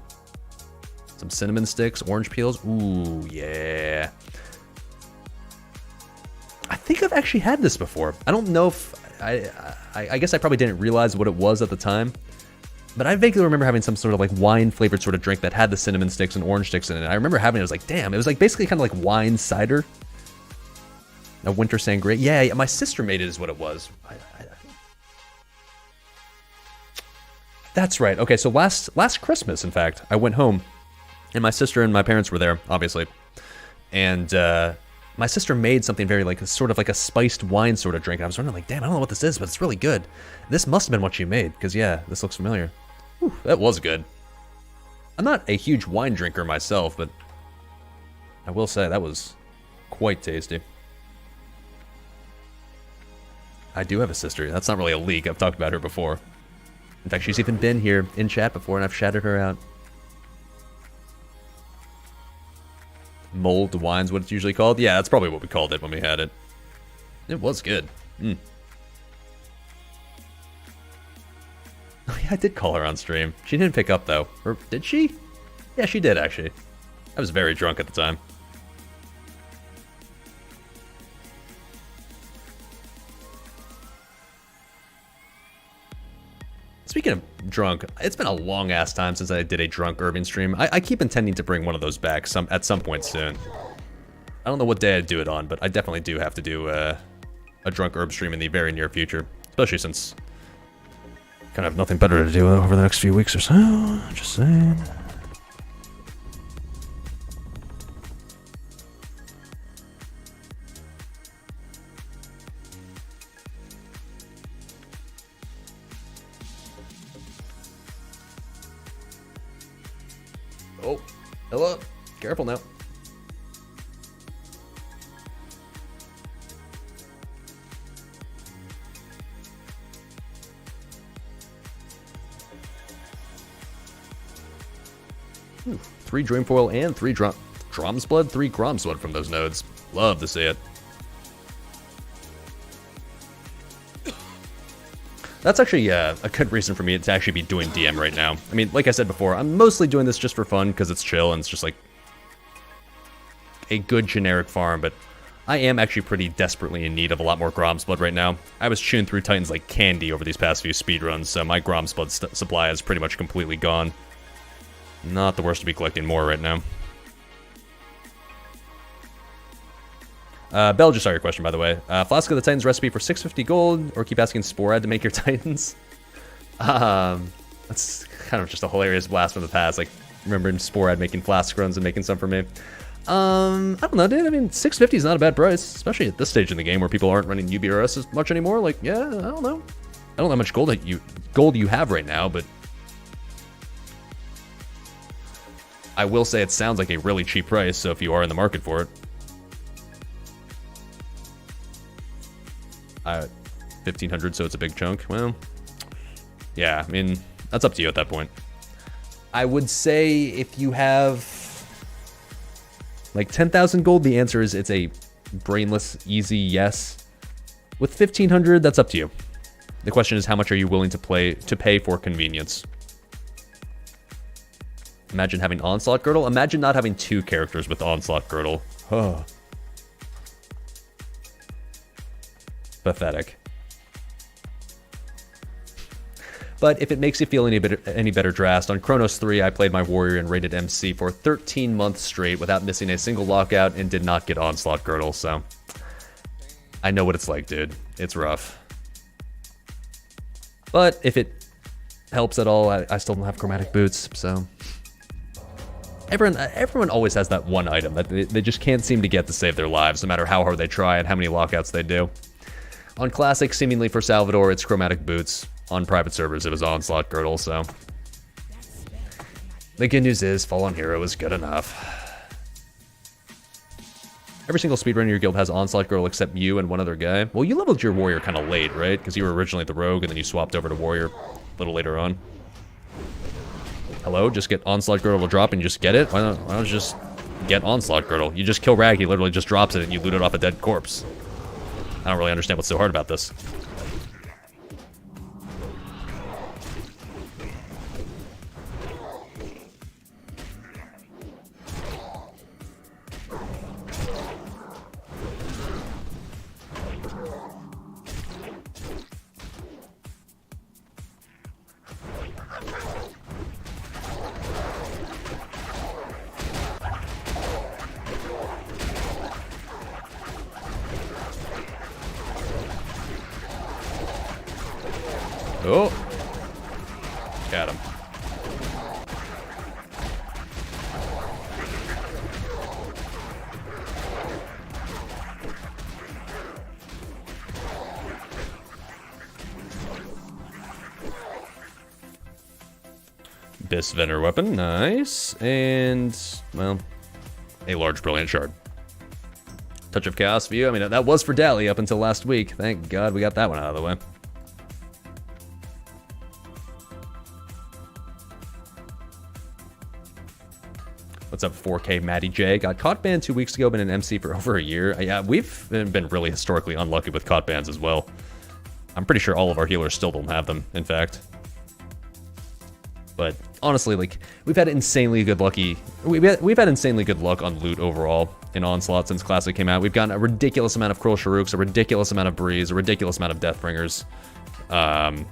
some cinnamon sticks, orange peels. Ooh, yeah. I think I've actually had this before. I don't know if I guess I probably didn't realize what it was at the time, but I vaguely remember having some sort of like wine flavored sort of drink that had the cinnamon sticks and orange sticks in it. I remember having it. I was like, damn, it was like basically kind of like wine cider. A winter sangria. Yeah, my sister made it is what it was. That's right. Okay, so last Christmas, in fact, I went home, and my sister and my parents were there, obviously, and my sister made something very like sort of like a spiced wine sort of drink. And I was wondering, like, damn, I don't know what this is, but it's really good. This must have been what she made, because yeah, this looks familiar. Whew, that was good. I'm not a huge wine drinker myself, but I will say that was quite tasty. I do have a sister. That's not really a leak. I've talked about her before. In fact, she's even been here in chat before, and I've shouted her out. Mulled wine's what it's usually called? Yeah, that's probably what we called it when we had it. It was good. Mm. Oh, yeah, I did call her on stream. She didn't pick up, though. Or did she? Yeah, she did, actually. I was very drunk at the time. Speaking of drunk, it's been a long-ass time since I did a drunk Irving stream. I keep intending to bring one of those back at some point soon. I don't know what day I'd do it on, but I definitely do have to do a drunk herb stream in the very near future. Especially since I kind of have nothing better to do over the next few weeks or so. Just saying. Oh, hello. Careful now. Ooh, 3 Dreamfoil and 3 Drom's Blood, 3 Grom's Blood from those nodes. Love to see it. That's actually a good reason for me to actually be doing DM right now. I mean, like I said before, I'm mostly doing this just for fun because it's chill and it's just like a good generic farm, but I am actually pretty desperately in need of a lot more Grom's Blood right now. I was chewing through Titans like candy over these past few speedruns, so my Grom's Blood supply is pretty much completely gone. Not the worst to be collecting more right now. Bell just saw your question, by the way. Flask of the Titans recipe for 650 gold, or keep asking Sporad to make your Titans? That's kind of just a hilarious blast from the past, like remembering Sporad making flask runs and making some for me. I don't know, dude. I mean, 650 is not a bad price, especially at this stage in the game where people aren't running UBRS as much anymore. Like, yeah, I don't know. I don't know how much gold you have right now, but I will say it sounds like a really cheap price, so if you are in the market for it, 1,500, so it's a big chunk. Well, yeah, I mean, that's up to you at that point. I would say if you have like 10,000 gold, the answer is it's a brainless, easy yes. With 1,500, that's up to you. The question is, how much are you willing to pay for convenience? Imagine having Onslaught Girdle. Imagine not having 2 characters with Onslaught Girdle. Huh. Pathetic. But if it makes you feel any better, Drast, on Chronos 3, I played my warrior and rated MC for 13 months straight without missing a single lockout and did not get Onslaught Girdle, so I know what it's like, dude. It's rough. But if it helps at all, I still don't have chromatic boots, so everyone always has that one item that they just can't seem to get to save their lives, no matter how hard they try and how many lockouts they do. On Classic, seemingly for Salvador, it's chromatic boots. On private servers, it was Onslaught Girdle, so the good news is Fallen Hero is good enough. Every single speedrunner in your guild has Onslaught Girdle except you and one other guy. Well, you leveled your warrior kind of late, right? Because you were originally the rogue and then you swapped over to warrior a little later on. Hello? Just get Onslaught Girdle to drop and you just get it? Why don't you just get Onslaught Girdle? You just kill Rag, he literally just drops it and you loot it off a dead corpse. I don't really understand what's so hard about this. Oh, got him. Bis Vener weapon, nice. And, well, a large brilliant shard. Touch of Chaos for you. I mean, that was for Dally up until last week. Thank God we got that one out of the way. What's up, 4K Matty J? Got caught banned 2 weeks ago, been an MC for over a year. Yeah, we've been really historically unlucky with caught bans as well. I'm pretty sure all of our healers still don't have them, in fact. But honestly, like, we've had insanely good luck on loot overall in Onslaught since Classic came out. We've gotten a ridiculous amount of Cruel Sharuks, a ridiculous amount of Breeze, a ridiculous amount of Deathbringers. Not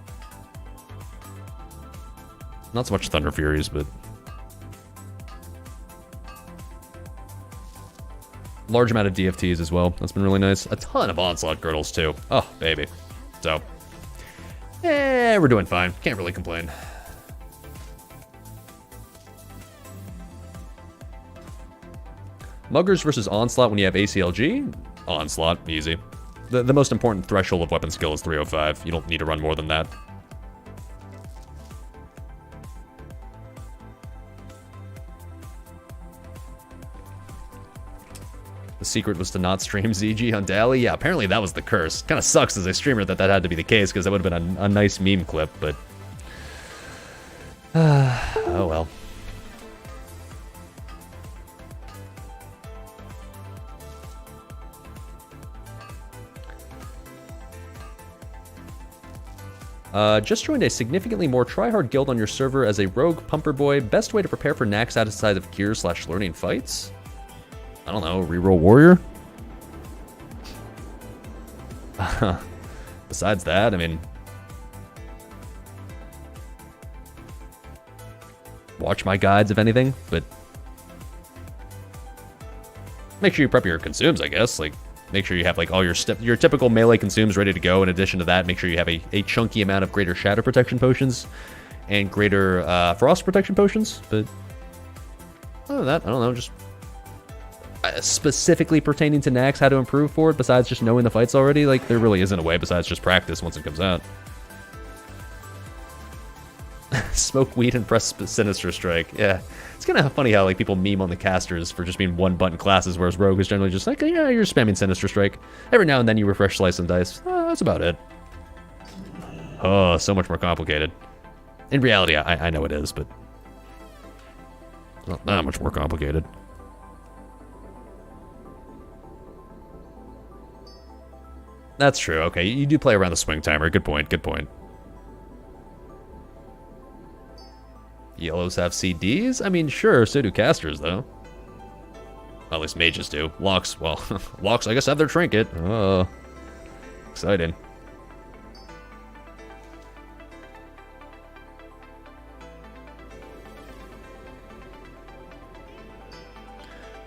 so much Thunder Furies, but large amount of DFTs as well. That's been really nice. A ton of Onslaught Girdles too. Oh, baby. So, we're doing fine. Can't really complain. Muggers versus Onslaught when you have ACLG? Onslaught, easy. The most important threshold of weapon skill is 305. You don't need to run more than that. The secret was to not stream ZG on Dally? Yeah, apparently that was the curse. Kind of sucks as a streamer that had to be the case, because that would have been a nice meme clip, but oh well. Just joined a significantly more tryhard guild on your server as a rogue pumper boy. Best way to prepare for Nax outside of gear / learning fights? I don't know, reroll warrior? Besides that, I mean, watch my guides if anything, but make sure you prep your consumes, I guess. Like, make sure you have like all your typical melee consumes ready to go. In addition to that, make sure you have a chunky amount of greater shadow protection potions and greater frost protection potions. But other than that, I don't know, just specifically pertaining to Nax, how to improve for it, besides just knowing the fights already, like, there really isn't a way besides just practice once it comes out. Smoke weed and press Sinister Strike. Yeah, it's kind of funny how like people meme on the casters for just being one-button classes, whereas Rogue is generally just like, yeah, you're spamming Sinister Strike. Every now and then you refresh Slice and Dice. That's about it. Oh, so much more complicated. In reality, I know it is, but it's not that much more complicated. That's true. Okay, you do play around the swing timer. Good point. Good point. Yellows have CDs? I mean, sure, so do casters, though. Well, at least mages do. Locks, well, locks, I guess, have their trinket. Oh, exciting.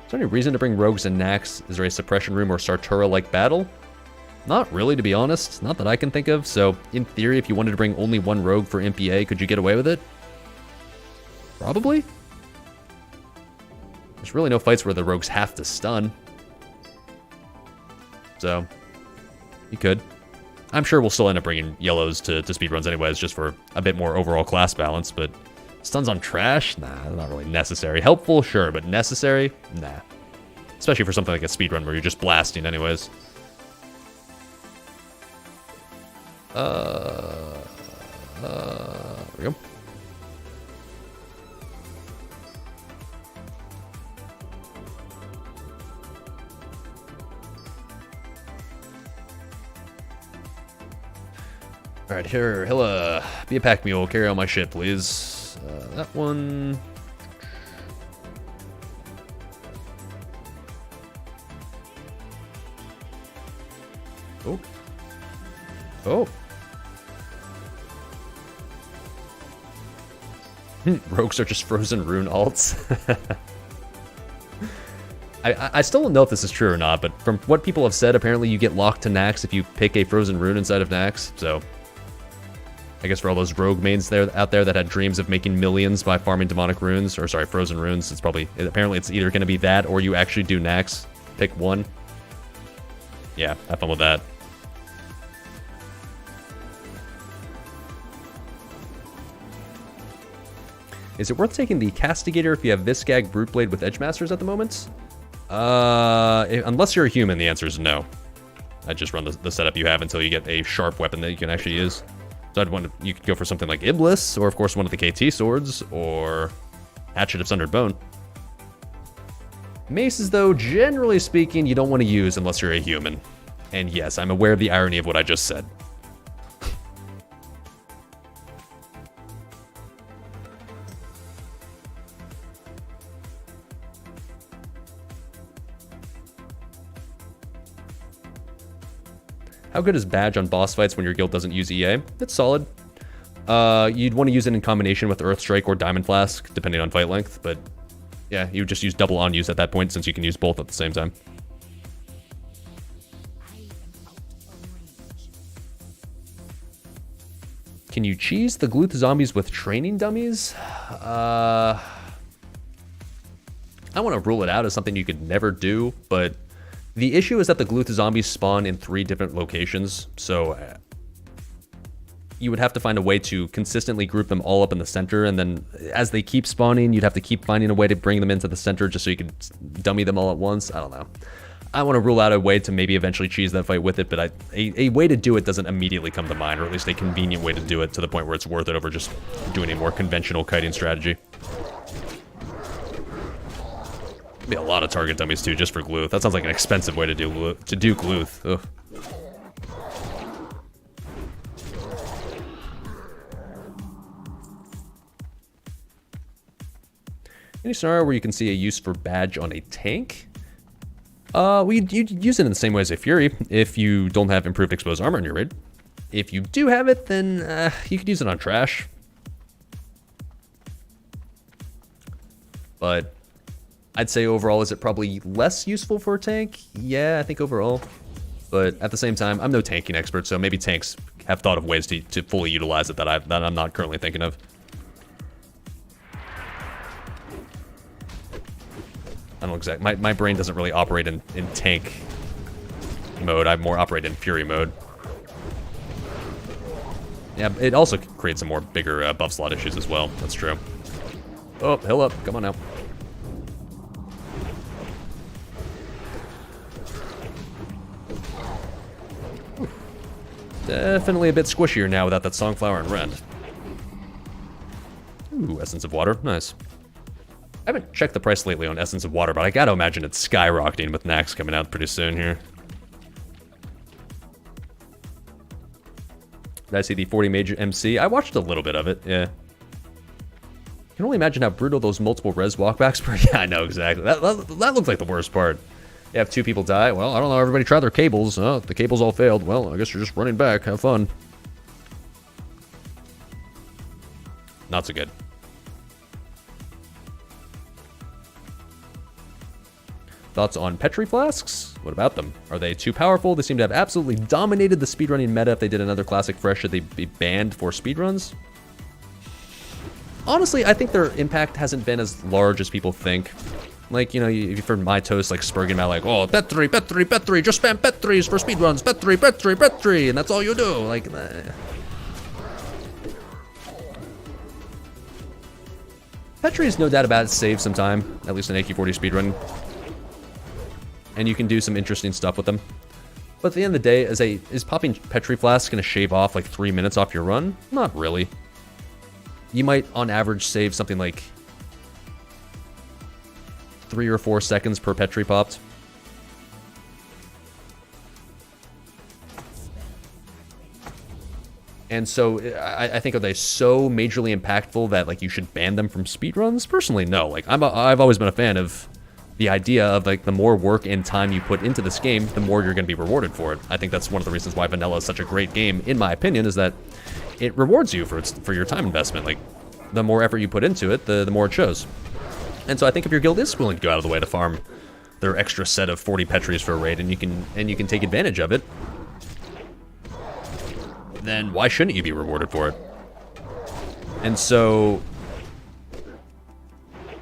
Is there any reason to bring rogues and knacks? Is there a suppression room or Sartura-like battle? Not really, to be honest. Not that I can think of. So, in theory, if you wanted to bring only one rogue for MPA, could you get away with it? Probably. There's really no fights where the rogues have to stun. So, you could. I'm sure we'll still end up bringing yellows to speedruns anyways, just for a bit more overall class balance, but stuns on trash? Nah, not really necessary. Helpful, sure, but necessary? Nah. Especially for something like a speedrun where you're just blasting anyways. There we go. Alright, here, Hilla, be a pack mule, carry all my shit, please. That one... Oh. Oh. Rogues are just frozen rune alts. I still don't know if this is true or not, but from what people have said, apparently you get locked to Nax if you pick a frozen rune inside of Nax, so... I guess for all those rogue mains out there that had dreams of making millions by farming demonic runes, or sorry, frozen runes, apparently it's either going to be that or you actually do Nax. Pick one. Yeah, have fun with that. Is it worth taking the Castigator if you have Viscag Bruteblade with Edgemasters at the moment? Unless you're a human, the answer is no. I'd just run the setup you have until you get a sharp weapon that you can actually use. So you could go for something like Iblis, or of course one of the KT swords, or Hatchet of Sundered Bone. Maces, though, generally speaking, you don't want to use unless you're a human. And yes, I'm aware of the irony of what I just said. How good is Badge on boss fights when your guild doesn't use EA? It's solid. You'd want to use it in combination with Earth Strike or Diamond Flask, depending on fight length, but yeah, you would just use double on use at that point since you can use both at the same time. Can you cheese the Gluth zombies with training dummies? I want to rule it out as something you could never do, but the issue is that the Gluth zombies spawn in 3 different locations, so you would have to find a way to consistently group them all up in the center, and then as they keep spawning, you'd have to keep finding a way to bring them into the center just so you could dummy them all at once. I don't know. I want to rule out a way to maybe eventually cheese that fight with it, but a way to do it doesn't immediately come to mind, or at least a convenient way to do it to the point where it's worth it over just doing a more conventional kiting strategy. Be a lot of target dummies too, just for Gluth. That sounds like an expensive way to do Gluth. Ugh. Any scenario where you can see a use for Badge on a tank? You'd use it in the same way as a Fury if you don't have improved exposed armor in your raid. If you do have it, then you could use it on trash. But I'd say overall, is it probably less useful for a tank? Yeah, I think overall. But at the same time, I'm no tanking expert, so maybe tanks have thought of ways to fully utilize it that I'm not currently thinking of. I don't know exactly. My brain doesn't really operate in tank mode. I more operate in Fury mode. Yeah, it also creates some more bigger buff slot issues as well. That's true. Oh, hell up. Come on now. Definitely a bit squishier now without that Songflower and Rend. Ooh, Essence of Water. Nice. I haven't checked the price lately on Essence of Water, but I gotta imagine it's skyrocketing with Nax coming out pretty soon here. Did I see the 40 Mage MC? I watched a little bit of it, yeah. I can only imagine how brutal those multiple res walkbacks were. Yeah, I know, exactly. That looks like the worst part. You have 2 people die. Well, I don't know, everybody tried their cables. Oh, the cables all failed. Well, I guess you're just running back. Have fun. Not so good. Thoughts on Petri Flasks? What about them? Are they too powerful? They seem to have absolutely dominated the speedrunning meta. If they did another classic fresh, should they be banned for speedruns? Honestly, I think their impact hasn't been as large as people think. Like, you know, you've heard my toast like spurging about like, oh, Petri, Petri, Petri, just spam Petris for speedruns, Petri, Petri, Petri, and that's all you do. Like, Petri is no doubt about it, save some time, at least in AQ40 speedrun. And you can do some interesting stuff with them. But at the end of the day, is popping Petri Flask going to shave off like 3 minutes off your run? Not really. You might, on average, save something like 3 or 4 seconds per Petri popped. And so, I think, are they so majorly impactful that like you should ban them from speedruns? Personally, no. Like I've always been a fan of the idea of like the more work and time you put into this game, the more you're going to be rewarded for it. I think that's one of the reasons why Vanilla is such a great game, in my opinion, is that it rewards you for your time investment. Like, the more effort you put into it, the more it shows. And so I think if your guild is willing to go out of the way to farm their extra set of 40 Petris for a raid, and you can take advantage of it, then why shouldn't you be rewarded for it? And so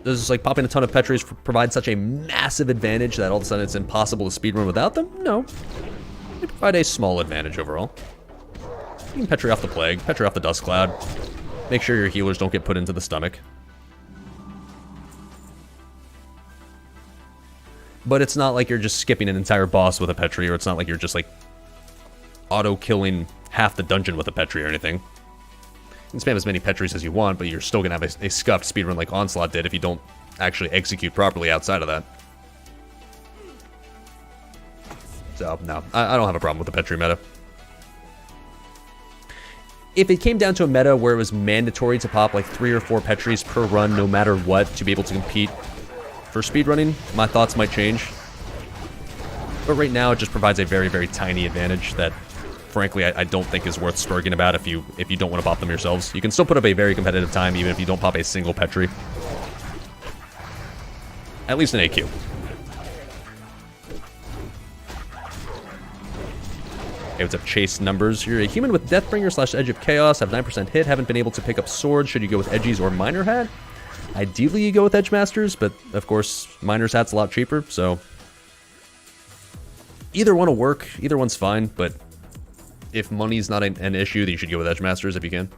does like popping a ton of Petris provide such a massive advantage that all of a sudden it's impossible to speedrun without them? No. They provide a small advantage overall. You can Petri off the Plague, Petri off the Dust Cloud. Make sure your healers don't get put into the stomach. But it's not like you're just skipping an entire boss with a Petri, or it's not like you're just like auto-killing half the dungeon with a Petri or anything. You can spam as many Petris as you want, but you're still going to have a scuffed speedrun like Onslaught did if you don't actually execute properly outside of that. So, no, I don't have a problem with the Petri meta. If it came down to a meta where it was mandatory to pop like 3 or 4 Petris per run no matter what to be able to compete for speedrunning, my thoughts might change. But right now it just provides a very, very tiny advantage that frankly I don't think is worth spurging about if you don't want to pop them yourselves. You can still put up a very competitive time even if you don't pop a single Petri. At least in AQ. Hey, what's up, Chase Numbers? You're a human with Deathbringer / Edge of Chaos, have 9% hit, haven't been able to pick up swords. Should you go with Edgies or Miner Hat? Ideally you go with Edge Masters, but of course Miner's Hat's a lot cheaper, so either one will work, either one's fine, but if money's not an issue, then you should go with Edge Masters if you can.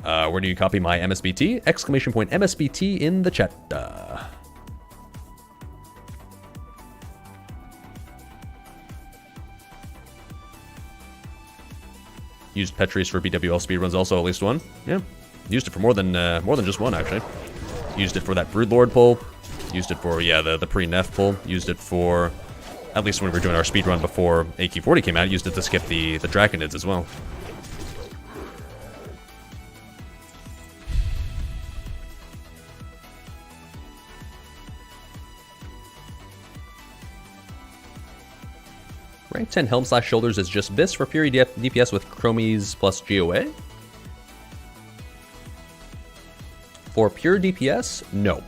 Where do you copy my MSBT? Exclamation point MSBT in the chat. Used Petris for BWL speedruns also, at least one. Yeah, used it for more than just one, actually. Used it for that Broodlord pull. Used it for, yeah, the pre-Nef pull. Used it for, at least when we were doing our speedrun before AQ40 came out, used it to skip the Draconids as well. Rank 10 Helm / Shoulders is just this for pure DPS with Chromies plus GOA? For pure DPS, no.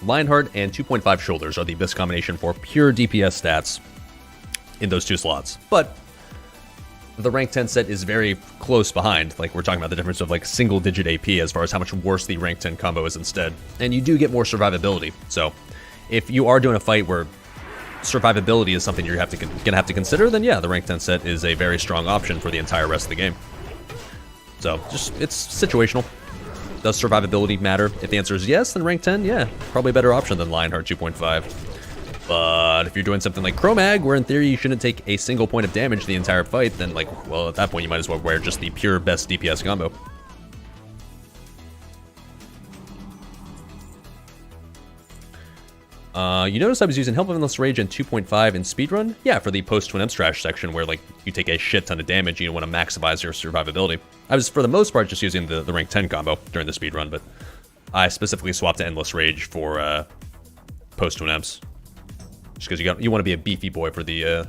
Lionheart and 2.5 Shoulders are the best combination for pure DPS stats in those 2 slots. But the rank 10 set is very close behind. Like, we're talking about the difference of like single-digit AP as far as how much worse the rank 10 combo is instead. And you do get more survivability. So if you are doing a fight where survivability is something you're gonna have to consider, then yeah, the rank 10 set is a very strong option for the entire rest of the game. So just, it's situational. Does survivability matter? If the answer is yes, then rank 10, yeah, probably a better option than Lionheart 2.5. But if you're doing something like Chromag, where in theory you shouldn't take a single point of damage the entire fight, then like, well, at that point you might as well wear just the pure best DPS combo. You notice I was using Helm of Endless Rage and 2.5 in speedrun? Yeah, for the post-Twin Imps trash section where like you take a shit ton of damage and you want to maximize your survivability. I was, for the most part, just using the rank 10 combo during the speedrun, but I specifically swapped to Endless Rage for post-Twin Imps. Just because you want to be a beefy boy for the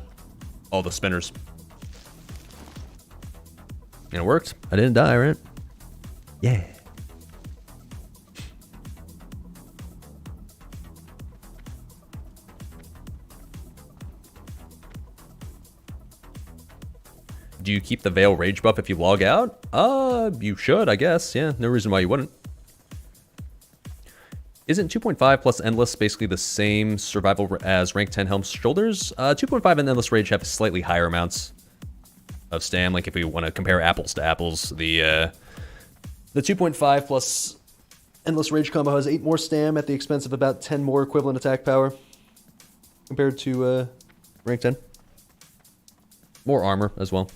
all the spinners. And it worked. I didn't die, right? Yeah. Do you keep the Veil Rage buff if you log out? You should, I guess. Yeah, no reason why you wouldn't. Isn't 2.5 plus Endless basically the same survival as rank 10 Helm's Shoulders? 2.5 and Endless Rage have slightly higher amounts of stam. Like if we want to compare apples to apples, the 2.5 plus Endless Rage combo has 8 more stam at the expense of about 10 more equivalent attack power compared to rank 10. More armor as well.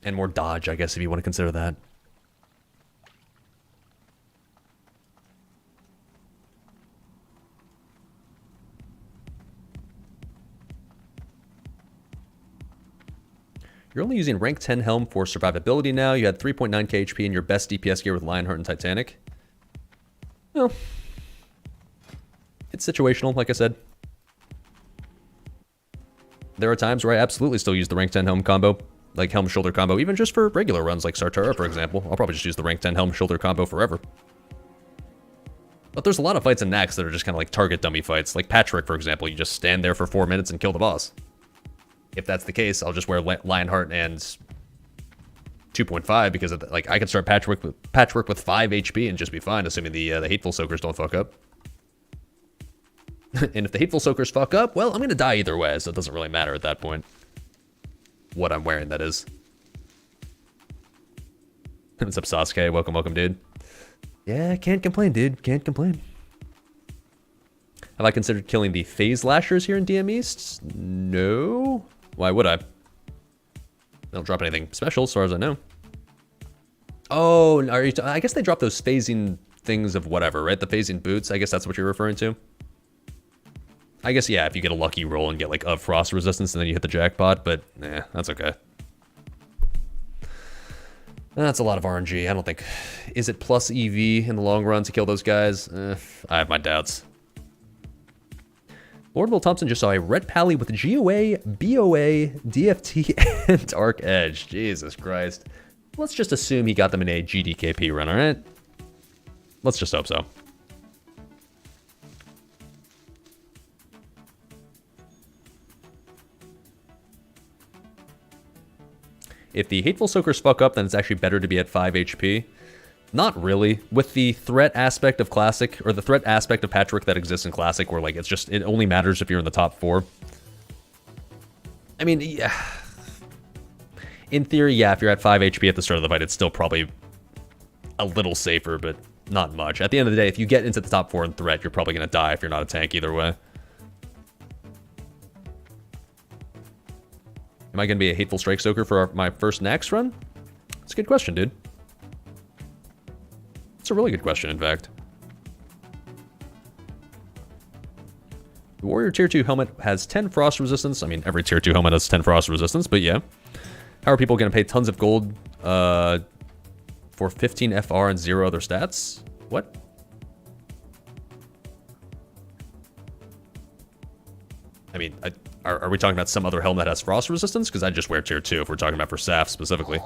And more dodge, I guess, if you want to consider that. You're only using rank 10 Helm for survivability now. You had 3.9k HP in your best DPS gear with Lionheart and Titanic. Well, it's situational, like I said. There are times where I absolutely still use the rank 10 Helm combo. Like Helm Shoulder combo, even just for regular runs like Sartara, for example. I'll probably just use the rank 10 Helm Shoulder combo forever. But there's a lot of fights in Nax that are just kind of like target dummy fights. Like Patchwork, for example, you just stand there for 4 minutes and kill the boss. If that's the case, I'll just wear Lionheart and 2.5 because like I can start Patchwork with 5 HP and just be fine, assuming the Hateful Soakers don't fuck up. And if the Hateful Soakers fuck up, well, I'm gonna die either way, so it doesn't really matter at that point. What I'm wearing, that is. What's up, Sasuke? Welcome, welcome, dude. Yeah, can't complain, dude. Can't complain. Have I considered killing the Phase Lashers here in DM East? No. Why would I? They don't drop anything special, as far as I know. Oh, are you? I guess they drop those phasing things of whatever, right? The phasing boots. I guess that's what you're referring to. I guess, yeah, if you get a lucky roll and get, like, of frost resistance and then you hit the jackpot, but, nah, that's okay. That's a lot of RNG. I don't think... Is it plus EV in the long run to kill those guys? I have my doubts. Lord Will Thompson just saw a Red Pally with GOA, BOA, DFT, and Dark Edge. Jesus Christ. Let's just assume he got them in a GDKP run, alright? Let's just hope so. If the Hateful Soakers fuck up, then it's actually better to be at 5 HP. Not really. With the threat aspect of Classic, or the threat aspect of Patchwork that exists in Classic, where like it's just, it only matters if you're in the top 4. I mean, yeah. In theory, yeah, if you're at 5 HP at the start of the fight, it's still probably a little safer, but not much. At the end of the day, if you get into the top 4 in threat, you're probably going to die if you're not a tank either way. Am I going to be a Hateful Strike Soaker for my first Nax run? It's a good question, dude. It's a really good question, in fact. The Warrior Tier 2 helmet has 10 frost resistance. I mean, every Tier 2 helmet has 10 frost resistance, but yeah. How are people going to pay tons of gold for 15 FR and 0 other stats? What? I mean, are we talking about some other helmet that has frost resistance? Because I just wear Tier 2 if we're talking about for Saf specifically.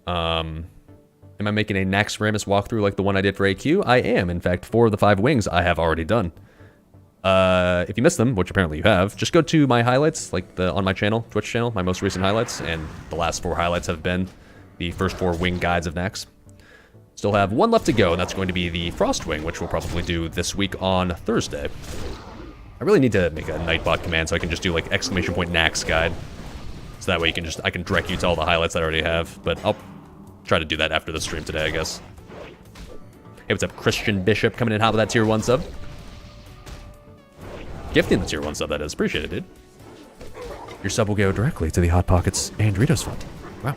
Am I making a Nax Ramus walkthrough like the one I did for AQ? I am. In fact, 4 of the 5 wings I have already done. If you missed them, which apparently you have, just go to my highlights, like on my channel, Twitch channel, my most recent highlights, and the last 4 highlights have been the first 4 wing guides of Nax. Still have 1 left to go, and that's going to be the Frost Wing, which we'll probably do this week on Thursday. I really need to make a Nightbot command so I can just do like !Nax guide. So that way I can direct you to all the highlights that I already have, but I'll try to do that after the stream today, I guess. Hey, what's up, Christian Bishop, coming in hot with that tier 1 sub. Gifting the tier 1 sub, that is. Appreciate it, dude. Your sub will go directly to the Hot Pockets and Doritos Fund. Wow.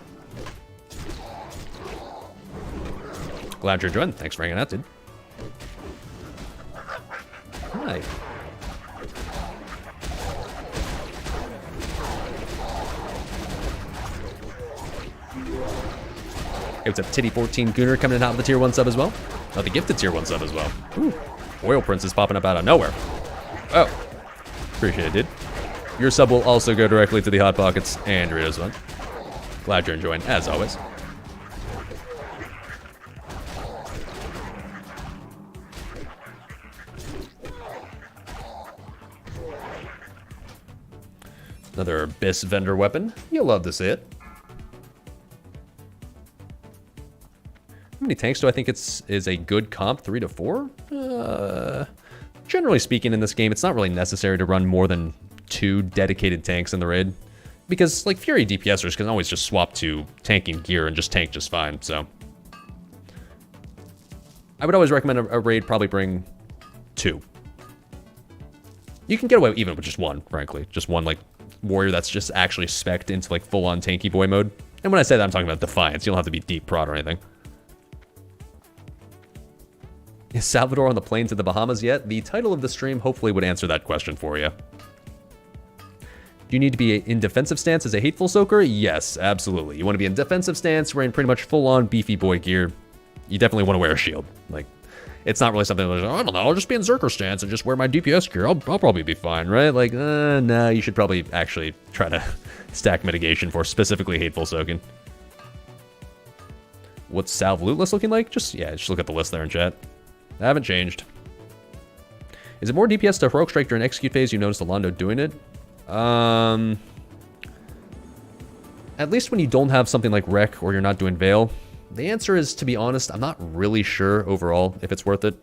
Glad you're enjoying. Thanks for hanging out, dude. Hi. Hey, what's up, Titty14 Gooner coming in hot with the tier 1 sub as well. Oh, the gifted tier 1 sub as well. Ooh. Oil Prince is popping up out of nowhere. Oh. Appreciate it, dude. Your sub will also go directly to the Hot Pockets and Doritos Fund. Glad you're enjoying, as always. Another Abyss vendor weapon. You'll love to see it. How many tanks do I think is a good comp? 3 to 4? Generally speaking, in this game, it's not really necessary to run more than 2 dedicated tanks in the raid. Because, like, Fury DPSers can always just swap to tanking gear and just tank just fine, so. I would always recommend a raid probably bring 2. You can get away even with just 1, frankly. Just 1, like, warrior that's just actually spec'd into, like, full-on tanky boy mode. And when I say that, I'm talking about Defiance. You don't have to be deep prod or anything. Is Salvador on the plane to the Bahamas yet? The title of the stream hopefully would answer that question for you. Do you need to be in defensive stance as a Hateful Soaker? Yes, absolutely. You want to be in defensive stance, wearing pretty much full-on beefy boy gear. You definitely want to wear a shield. Like, it's not really something like, I don't know, I'll just be in Zerker stance and just wear my DPS gear. I'll probably be fine, right? Like, no, you should probably actually try to stack mitigation for specifically Hateful Soaking. What's Salve loot list looking like? Just look at the list there in chat. I haven't changed. Is it more DPS to Heroic Strike during execute phase? You notice Alondo doing it? At least when you don't have something like Wreck or you're not doing Veil. The answer is, to be honest, I'm not really sure overall if it's worth it.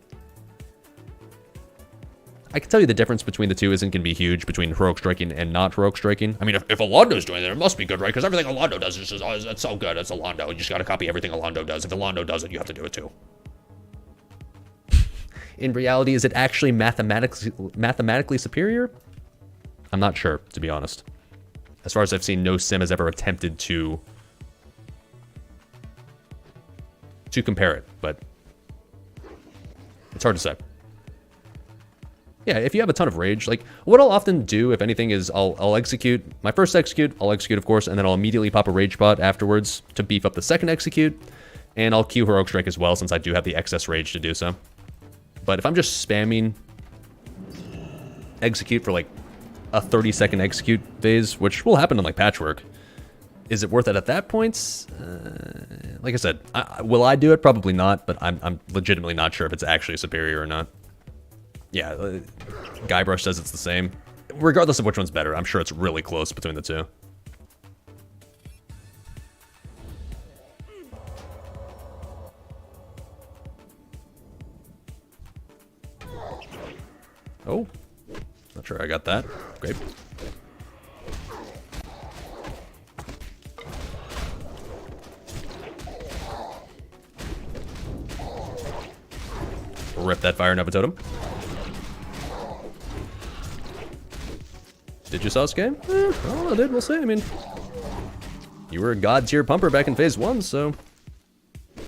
I can tell you the difference between the two isn't going to be huge between Heroic Striking and not Heroic Striking. I mean, if Alondo's doing it, it must be good, right? Because everything Alondo does is just, it's so good, it's Alondo. You just got to copy everything Alondo does. If Alondo does it, you have to do it too. In reality, is it actually mathematically superior? I'm not sure, to be honest. As far as I've seen, no sim has ever attempted to compare it, but it's hard to say. Yeah, if you have a ton of rage, like, what I'll often do, if anything, is I'll execute my first execute, I'll execute, of course, and then I'll immediately pop a rage pot afterwards to beef up the second execute, and I'll queue Heroic Strike as well, since I do have the excess rage to do so. But if I'm just spamming execute for, like, a 30-second execute phase, which will happen in, like, Patchwork, is it worth it at that point? Like I said, will I do it? Probably not, but I'm legitimately not sure if it's actually superior or not. Yeah, Guybrush says it's the same. Regardless of which one's better, I'm sure it's really close between the two. Oh, not sure I got that. Great. Rip that Fire Nova Totem. Did you Sasuke? I don't know, dude. We'll see. I mean, you were a god tier pumper back in phase 1, so